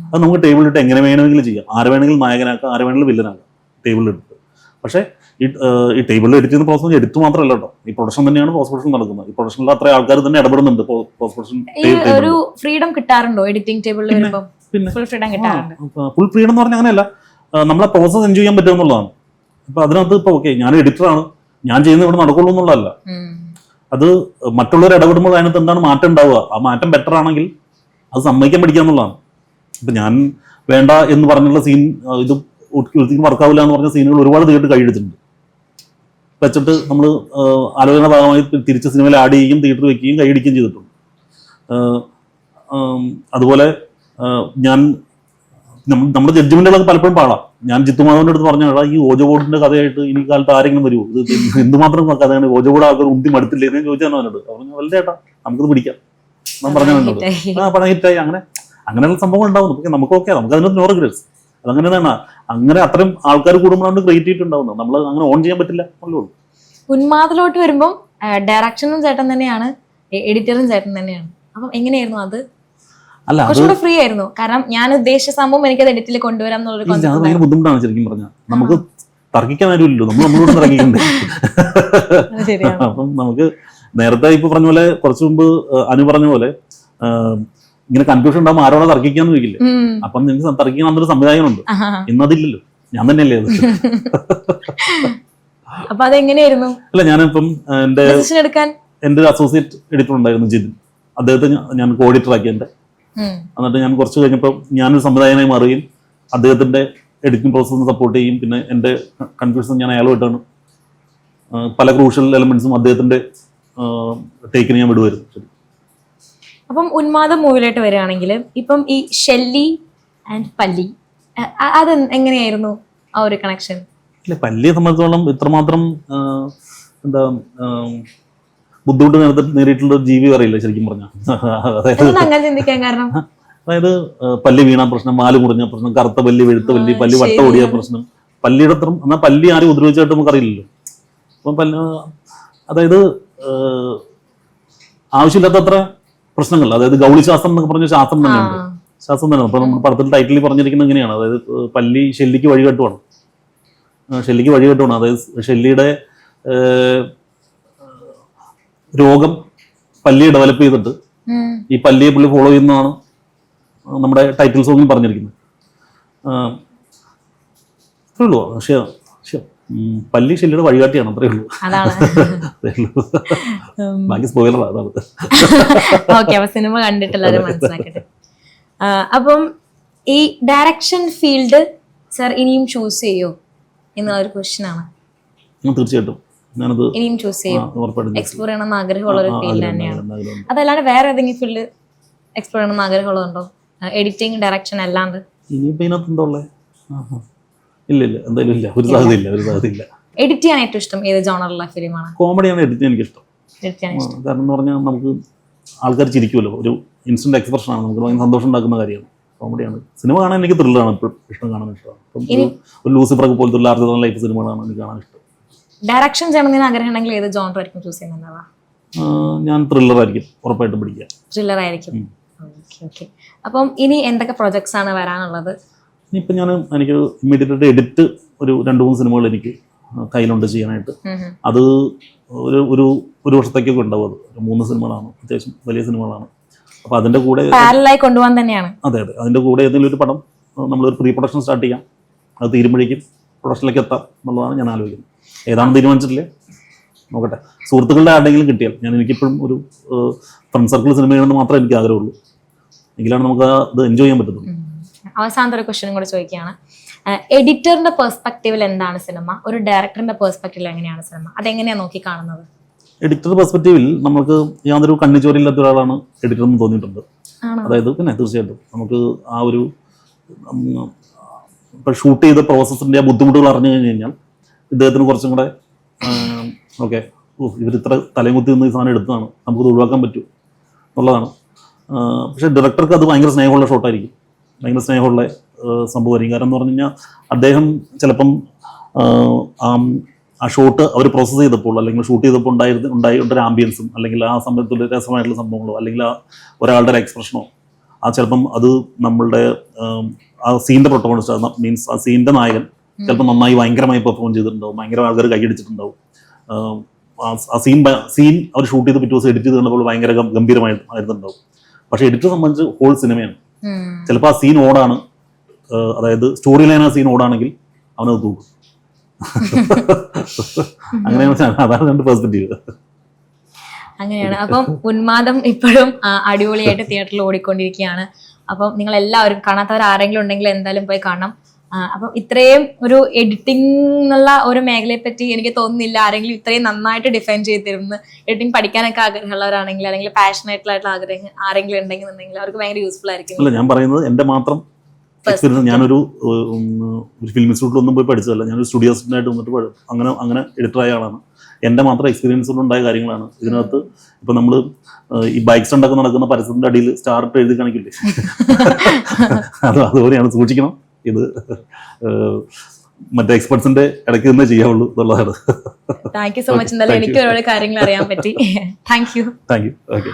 B: അത് നമുക്ക് ടേബിളിലിട്ട് എങ്ങനെ വേണമെങ്കിലും ചെയ്യാം. ആരെ വേണമെങ്കിലും നായകനാക്കാം, ആരെ വേണമെങ്കിലും വില്ലനാക്കാം ടേബിളിലിട്ട്. പക്ഷേ ഈ ടേബിളിൽ എഡിറ്റ് ചെയ്യുന്ന പ്രോസസ് എഡിറ്റ് മാത്രമല്ല കേട്ടോ, ഈ പ്രൊഡക്ഷൻ തന്നെയാണ് പോസ്റ്റ് പ്രൊഡക്ഷൻ നടക്കുന്നത്. ഈ പ്രൊഡക്ഷനിൽ അത്ര ആൾക്കാർ തന്നെ ഇടപെടുന്നുണ്ട്. പോസ്റ്റ് പ്രൊഡക്ഷൻ
A: ഒരു ഫ്രീഡം കിട്ടാറുണ്ടോ എഡിറ്റിംഗ് ടേബിളിൽ വരുമ്പോൾ? ഫുൾ ഫ്രീഡം കിട്ടാറുണ്ട്.
B: ഫുൾ ഫ്രീഡം എന്ന് പറഞ്ഞാൽ അങ്ങനെയല്ല, നമ്മളെ പ്രോസസ് എൻജോയ് ചെയ്യാൻ പറ്റുക എന്നുള്ളതാണ്. അപ്പൊ അതിനകത്ത് ഇപ്പൊ ഓക്കെ ഞാൻ എഡിറ്ററാണ്, ഞാൻ ചെയ്യുന്നത് ഇവിടെ നടക്കുള്ളൂ എന്നുള്ളതല്ല. അത് മറ്റുള്ളവർ ഇടപെടുമ്പോൾ അതിനകത്ത് എന്താണ് മാറ്റം ഉണ്ടാവുക, ആ മാറ്റം ബെറ്റർ ആണെങ്കിൽ അത് സമ്മതിക്കാൻ പഠിക്കുക എന്നുള്ളതാണ്. ഇപ്പൊ ഞാൻ വേണ്ട എന്ന് പറഞ്ഞുള്ള സീൻ ഇത് വർക്കാവില്ല എന്ന് പറഞ്ഞ സീനുകൾ ഒരുപാട് തീർത്ത് കഴിയെടുത്തിട്ടുണ്ട്. വെച്ചിട്ട് നമ്മൾ ആലോചന ഭാഗമായി തിരിച്ച് സിനിമയിൽ ആഡ് ചെയ്യുകയും തിയേറ്ററിൽ വെക്കുകയും കൈയടിക്കുകയും ചെയ്തിട്ടുണ്ട്. അതുപോലെ ഞാൻ നമ്മുടെ ജഡ്ജ്മെന്റുകളൊക്കെ പലപ്പോഴും പാടാം. ഞാൻ ജിത്തുമാധവന്റെ അടുത്ത് പറഞ്ഞാൽ ഈ ഓജോ ബോർഡിന്റെ കഥയായിട്ട് ഇനി കാലത്ത് ആരെങ്കിലും വരുമോ, ഇത് എന്തുമാത്രം കഥയാണ്, ഓജോ ബോർഡ് ആൾക്കാർ ഉന്തി മടുത്തില്ലേ എന്ന് ചോദിച്ചാൽ അവനോട് പറഞ്ഞു, വല്ല ചേട്ടാ നമുക്കിത് പിടിക്കാം. പറഞ്ഞിട്ടുണ്ട്. പടം ഹിറ്റായി അങ്ങനെയുള്ള സംഭവം ഉണ്ടാവും. നമുക്ക് ഓക്കെ, നമുക്ക് അതിനകത്ത് നോ റിഗ്രറ്റ്സ്. അതങ്ങനെ തന്നെ. അങ്ങനെ അത്രയും ആൾക്കാർ കൂടുമ്പോഴാണ് ക്രിയേറ്റിവിറ്റി ഉണ്ടാവുന്നത്. നമ്മൾ അങ്ങനെ ഓൺ ചെയ്യാൻ പറ്റില്ല എന്നുള്ളൂ.
A: ഉന്മാദത്തിലോട്ട് വരുമ്പോൾ ഡയറക്ഷനും ചേട്ടൻ തന്നെയാണ്, എഡിറ്ററും ചേട്ടൻ തന്നെയാണ്. അപ്പം എങ്ങനെയായിരുന്നു അത്?
B: അല്ല,
A: കുറച്ചുകൂടെ ഫ്രീ ആയിരുന്നു. കാരണം ഞാൻ ഉദ്ദേശിച്ച സംഭവം എനിക്കത് എഡിറ്റിൽ കൊണ്ടുവരാം എന്നുള്ളൊരു
B: അത് ഭയങ്കര ബുദ്ധിമുട്ടാണ് ശരിക്കും പറഞ്ഞാൽ. നമുക്ക് തർക്കിക്കാൻ ആരുമില്ലല്ലോ, നമ്മളോട് തർക്കിക്കണ്ടേ. അപ്പം നമുക്ക് നേരത്തെ ഇപ്പൊ പറഞ്ഞ പോലെ, കുറച്ചു മുമ്പ് അനു പറഞ്ഞ പോലെ ഇങ്ങനെ കൺഫ്യൂഷൻ ഉണ്ടാകുമ്പോൾ ആരോടെ തർക്കിക്കാന്ന് ചോദിക്കില്ലേ. അപ്പം നിങ്ങൾക്ക് തർക്കിക്കാൻ അന്നൊരു സംവിധായകനുണ്ട്. ഇന്നതില്ലല്ലോ, ഞാൻ തന്നെയല്ലേ അത്.
A: അപ്പൊ അതെങ്ങനെയായിരുന്നു?
B: അല്ല, ഞാനിപ്പം എന്റെ ഒരു അസോസിയേറ്റ് എഡിറ്റർ ഉണ്ടായിരുന്നു, ജിതിൻ. അദ്ദേഹത്തെ ഞാൻ കോ എഡിറ്റർ ആക്കി എന്റെ. എന്നിട്ട് ഞാൻ കുറച്ച് കഴിഞ്ഞപ്പോൾ ഞാനൊരു സംവിധായകനായി മാറുകയും അദ്ദേഹത്തിന്റെ എഡിറ്റിംഗ് പ്രോസസ്സിന് സപ്പോർട്ട് ചെയ്യും. പിന്നെ എൻ്റെ കൺഫ്യൂഷൻ ഞാൻ അയാളുമായിട്ടാണ് പല ക്രൂഷ്യൽ എലമെന്റ്സും അദ്ദേഹത്തിന്റെ ടേക്കിന് ഞാൻ വിടുമായിരുന്നു.
A: അപ്പം ഉന്മാദം മൂവിലായിട്ട് വരികയാണെങ്കിൽ ഇപ്പം ഈ ഷെല്ലി ആൻഡ് പല്ലി, അത് എങ്ങനെയായിരുന്നു ആ ഒരു കണക്ഷൻ?
B: ഇല്ല, പല്ലിയെ സംബന്ധിച്ചോളം ഇത്രമാത്രം എന്താ ബുദ്ധിമുട്ട് നേരിട്ടുള്ള ഒരു ജീവി അറിയില്ല ശരിക്കും പറഞ്ഞാൽ.
A: അങ്ങനെ ചിന്തിക്കാൻ കാരണം
B: അതായത് പല്ലി വീണ പ്രശ്നം, വാല് മുറിഞ്ഞ പ്രശ്നം, കറുത്ത പല്ലി, വെഴുത്ത പല്ലി, പല്ലി വട്ട ഓടിയ പ്രശ്നം, പല്ലിയുടെ അത്ര എന്നാൽ പല്ലി ആരും ഉപദ്രവിച്ചായിട്ട് നമുക്കറിയില്ലല്ലോ. അപ്പം അതായത് ആവശ്യമില്ലാത്തത്ര പ്രശ്നങ്ങൾ, അതായത് ഗൗളിശാസ്ത്രം എന്നൊക്കെ പറഞ്ഞ ശാസ്ത്രം തന്നെയുണ്ട്. ശാസ്ത്രം തന്നെ. അപ്പൊ നമ്മൾ പടത്തിൽ ടൈറ്റിൽ പറഞ്ഞിരിക്കുന്നത് എങ്ങനെയാണ്, അതായത് പല്ലി ഷെല്ലിക്ക് വഴികെട്ടുവാണ്. ഷെല്ലിക്ക് വഴികെട്ടുവാണ്. അതായത് ഷെല്ലിയുടെ രോഗം പല്ലിയെ ഡെവലപ്പ് ചെയ്തിട്ട് ഈ പല്ലിയെ പുള്ളി ഫോളോ ചെയ്യുന്നതാണ് നമ്മുടെ ടൈറ്റിൽ സോങ്ങിൽ പറഞ്ഞിരിക്കുന്നത്. അത്രേ ഉള്ളൂ. പക്ഷേ പല്ലി ഷെല്ലിയുടെ വഴികാട്ടിയാണ്, അത്രേ ഉള്ളൂ. ബാക്കി സ്പോയിലറാണ്, അതാണ്.
A: ഓക്കെ, അപ്പൊ സിനിമ കണ്ടിട്ടുള്ളവരെ മനസ്സിലാക്കട്ടെ. അപ്പം ഈ ഡയറക്ഷൻ ഫീൽഡ് സർ ഇനിയും ചൂസ് ചെയ്യോ എന്നുള്ള ഒരു ക്വസ്റ്റ്യൻ ആണ്.
B: തീർച്ചയായിട്ടും ഞാനത്
A: ഇനിയും ചൂസ് ചെയ്യും, എക്സ്പ്ലോർ ചെയ്യണമെന്ന് ആഗ്രഹമുള്ള ഒരു ഫീൽഡ് തന്നെയാണ്. അതല്ലാണ്ട് വേറെ ഏതെങ്കിലും ഫീൽഡ് എക്സ്പ്ലോർ ചെയ്യണമെന്ന് ആഗ്രഹമുള്ളതുണ്ടോ? എഡിറ്റിംഗ്, ഡയറക്ഷൻ അല്ലാണ്ട്
B: ഇനിയിപ്പോ ഇതിനകത്തുണ്ടോളെ? ഇല്ല, എന്തായാലും ഇല്ല, ഒരു സാധ്യതയില്ല.
A: എഡിറ്റ് ചെയ്യാൻ ഏറ്റവും ഇഷ്ടം ഏത് ജോണറിലുള്ള ഫിലിമാണ്?
B: കോമഡിയാണ് എഡിറ്റ് ചെയ്യാൻ എനിക്കിഷ്ടം. കാരണം എന്ന് പറഞ്ഞാൽ നമുക്ക് ആൾക്കാർ ചിരിക്കുമല്ലോ, ഒരു ഇൻസ്റ്റന്റ് എക്സ്പ്രഷൻ ആണ്, നമുക്ക് ഭയങ്കര സന്തോഷം ഉണ്ടാക്കുന്ന കാര്യമാണ്. കോമഡിയാണ്. സിനിമ കാണാൻ എനിക്ക് ത്രില്ലാണ് എപ്പോഴും ഇഷ്ടം, കാണാൻ ഇഷ്ടമാണ്. ഒരു ലൂസിഫറൊക്കെ പോലത്തെ ലാർജർ ദാൻ ലൈഫ് സിനിമകളാണ് എനിക്ക് കാണാൻ ഇഷ്ടം.
A: ഡയറക്ഷൻ ചെയ്യണമെന്ന് ആഗ്രഹം ഉണ്ടെങ്കിൽ ഏത് ജോണർ ആയിരിക്കും ചൂസ് ചെയ്യുന്നത്?
B: ഞാൻ ത്രില്ലർ ആയിരിക്കും ഉറപ്പായിട്ടും പിടിക്കുക.
A: ത്രില്ലർ ആയിരിക്കും. അപ്പം ഇനി എന്തൊക്കെ പ്രൊജക്ട്സ് ആണ് വരാനുള്ളത്?
B: ഇനിയിപ്പോൾ എനിക്ക് ഇമ്മീഡിയറ്റ് എഡിറ്റ് ഒരു 2-3 സിനിമകൾ എനിക്ക് കയ്യിലുണ്ട് ചെയ്യാനായിട്ട്. അത് ഒരു വർഷത്തേക്കൊക്കെ ഉണ്ടാവും. അത് 3 സിനിമകളാണ്, അത്യാവശ്യം വലിയ സിനിമകളാണ്. അപ്പോൾ അതിൻ്റെ കൂടെ
A: പാരലലായി കൊണ്ടുപോകാൻ തന്നെയാണ്.
B: അതെ, അതിൻ്റെ കൂടെ ഏതെങ്കിലും ഒരു പടം നമ്മളൊരു പ്രീ പ്രൊഡക്ഷൻ സ്റ്റാർട്ട് ചെയ്യാം, അത് തീരുമ്പോഴേക്കും പ്രൊഡക്ഷനിലേക്ക് എത്താം എന്നുള്ളതാണ് ഞാൻ ആലോചിക്കുന്നത്. ഏതാണെന്ന് തീരുമാനിച്ചിട്ടില്ലേ, നോക്കട്ടെ. സുഹൃത്തുക്കളുടെ ആരുടെങ്കിലും കിട്ടിയാൽ, എനിക്കിപ്പോഴും ഒരു ഫ്രണ്ട് സർക്കിൾ സിനിമ ചെയ്യണമെന്ന് മാത്രമേ എനിക്ക് ആഗ്രഹമുള്ളൂ. എങ്കിലാണ് നമുക്ക് അത് എൻജോയ് ചെയ്യാൻ പറ്റുന്നത്.
A: അവസാനത്തെ ഒരു ക്വസ്റ്റ്യനും കൂടെ ചോദിക്കുകയാണ്. എഡിറ്ററിന്റെ പെർസ്പെക്റ്റീവിൽ എന്താണ് സിനിമ, ഒരു ഡയറക്ടറിന്റെ പെർസ്പെക്റ്റീവിൽ എങ്ങനെയാണ് സിനിമ, അതെങ്ങനെയാണ് നോക്കി കാണുന്നത്?
B: എഡിറ്റർ പെർസ്പെക്റ്റീവിൽ നമുക്ക് യാതൊരു കണ്ണിച്ചോരില്ലാത്ത ഒരാളാണ് എഡിറ്റർ എന്ന് തോന്നിയിട്ടുണ്ട്. അതായത് പിന്നെ തീർച്ചയായിട്ടും നമുക്ക് ആ ഒരു ഇപ്പം ഷൂട്ട് ചെയ്ത പ്രോസസ്സിൻ്റെ ആ ബുദ്ധിമുട്ടുകൾ അറിഞ്ഞു കഴിഞ്ഞാൽ ഇദ്ദേഹത്തിന് കുറച്ചും കൂടെ ഓക്കെ, ഇവരിത്ര തലയും കുത്തി നിന്ന് ഈ സാധനം എടുത്തതാണ്, നമുക്കത് ഒഴിവാക്കാൻ പറ്റും എന്നുള്ളതാണ്. പക്ഷേ ഡയറക്ടർക്ക് അത് ഭയങ്കര സ്നേഹമുള്ള ഷോട്ടായിരിക്കും, ഭയങ്കര സ്നേഹമുള്ള സംഭവമായിരിക്കും. കാരണം എന്ന് പറഞ്ഞു കഴിഞ്ഞാൽ അദ്ദേഹം ചിലപ്പം ആ ഷോട്ട് അവർ പ്രോസസ്സ് ചെയ്തപ്പോൾ അല്ലെങ്കിൽ ഷൂട്ട് ചെയ്തപ്പോൾ ഉണ്ടായൊരു ആംബിയൻസും അല്ലെങ്കിൽ ആ സമയത്തുള്ള രസമായിട്ടുള്ള സംഭവങ്ങളോ അല്ലെങ്കിൽ ആ ഒരാളുടെ ഒരു എക്സ്പ്രഷനോ ചിലപ്പം അത് നമ്മളുടെ ആ സീനിൻ്റെ പ്രൊട്ടഗോണിസ്റ്റ് മീൻസ് ആ സീനിൻ്റെ നായകൻ ചിലപ്പോൾ നന്നായി ഭയങ്കരമായി പെർഫോം ചെയ്തിട്ടുണ്ടാവും, ഭയങ്കര ആൾക്കാർ കൈയടിച്ചിട്ടുണ്ടാവും. ആ സീൻ അവർ ഷൂട്ട് ചെയ്ത് പിറ്റേ ദിവസം എഡിറ്റ് ചെയ്ത് കണ്ടപ്പോൾ ഭയങ്കര ഗംഭീരമായിരുന്നുണ്ടാവും. പക്ഷേ എഡിറ്ററെ സംബന്ധിച്ച് ഹോൾ സിനിമയാണ്. ചിലപ്പോൾ ആ സീൻ ഓടാണ്, അതായത് സ്റ്റോറി ലൈൻ ആ സീൻ ഓടാണെങ്കിൽ അവനത് തൂക്കും. അങ്ങനെയാണ്, അതാണ് എൻ്റെ പെർസ്പെക്റ്റീവ്.
A: അങ്ങനെയാണ്. അപ്പം ഉന്മാദം ഇപ്പോഴും അടിപൊളിയായിട്ട് തിയേറ്ററിൽ ഓടിക്കൊണ്ടിരിക്കുകയാണ്. അപ്പം നിങ്ങൾ എല്ലാവരും കാണാത്തവർ ആരെങ്കിലും ഉണ്ടെങ്കിൽ എന്തായാലും പോയി കാണണം. അപ്പം ഇത്രയും ഒരു എഡിറ്റിംഗ് എന്നുള്ള ഒരു മേഖലയെ പറ്റി എനിക്ക് തോന്നുന്നില്ല ആരെങ്കിലും ഇത്രയും നന്നായിട്ട് ഡിഫൈൻ ചെയ്ത് തരുന്നു. എഡിറ്റിംഗ് പഠിക്കാനൊക്കെ ആഗ്രഹമുള്ളവരാണെങ്കിൽ അല്ലെങ്കിൽ പാഷനേറ്റ് ആഗ്രഹം ആരെങ്കിലും ഉണ്ടെങ്കിൽ അവർക്ക് ഭയങ്കര യൂസ്ഫുൾ ആയിരിക്കും.
B: അല്ല, ഞാൻ പറയുന്നത് എൻ്റെ മാത്രം എക്സ്പീരിയൻസ്. ഞാനൊരു ഫിലിം ഇൻസ്റ്റിറ്റ്യൂട്ടിലൊന്നും പോയി പഠിച്ചതല്ല, ഞാനൊരു സ്റ്റുഡിയോ അസിസ്റ്റൻ്റായിട്ട് വന്നിട്ട് അങ്ങനെ എഡിറ്ററായ ആളാണ്. എൻ്റെ മാത്രം എക്സ്പീരിയൻസ് കൊണ്ടുണ്ടായ കാര്യങ്ങളാണ്. ഇതിനകത്ത് ഇപ്പം നമ്മൾ ഈ ബൈക്ക് സ്റ്റണ്ടൊക്കെ നടക്കുന്ന പരസ്യത്തിൻ്റെ അടിയിൽ സ്റ്റാർ ഇട്ട് എഴുതി കാണിക്കില്ലേ, അതുപോലെയാണ്. സൂക്ഷിക്കണം, ഇത് മറ്റേ എക്സ്പെർട്സിന്റെ ഇടയ്ക്ക് തന്നെ ചെയ്യാവുള്ളൂ എന്നുള്ളതാണ്.
A: Thank you so much. എന്തായാലും എനിക്ക് ഒരുപാട് കാര്യങ്ങൾ അറിയാൻ പറ്റി. Thank you.
B: ഓക്കെ.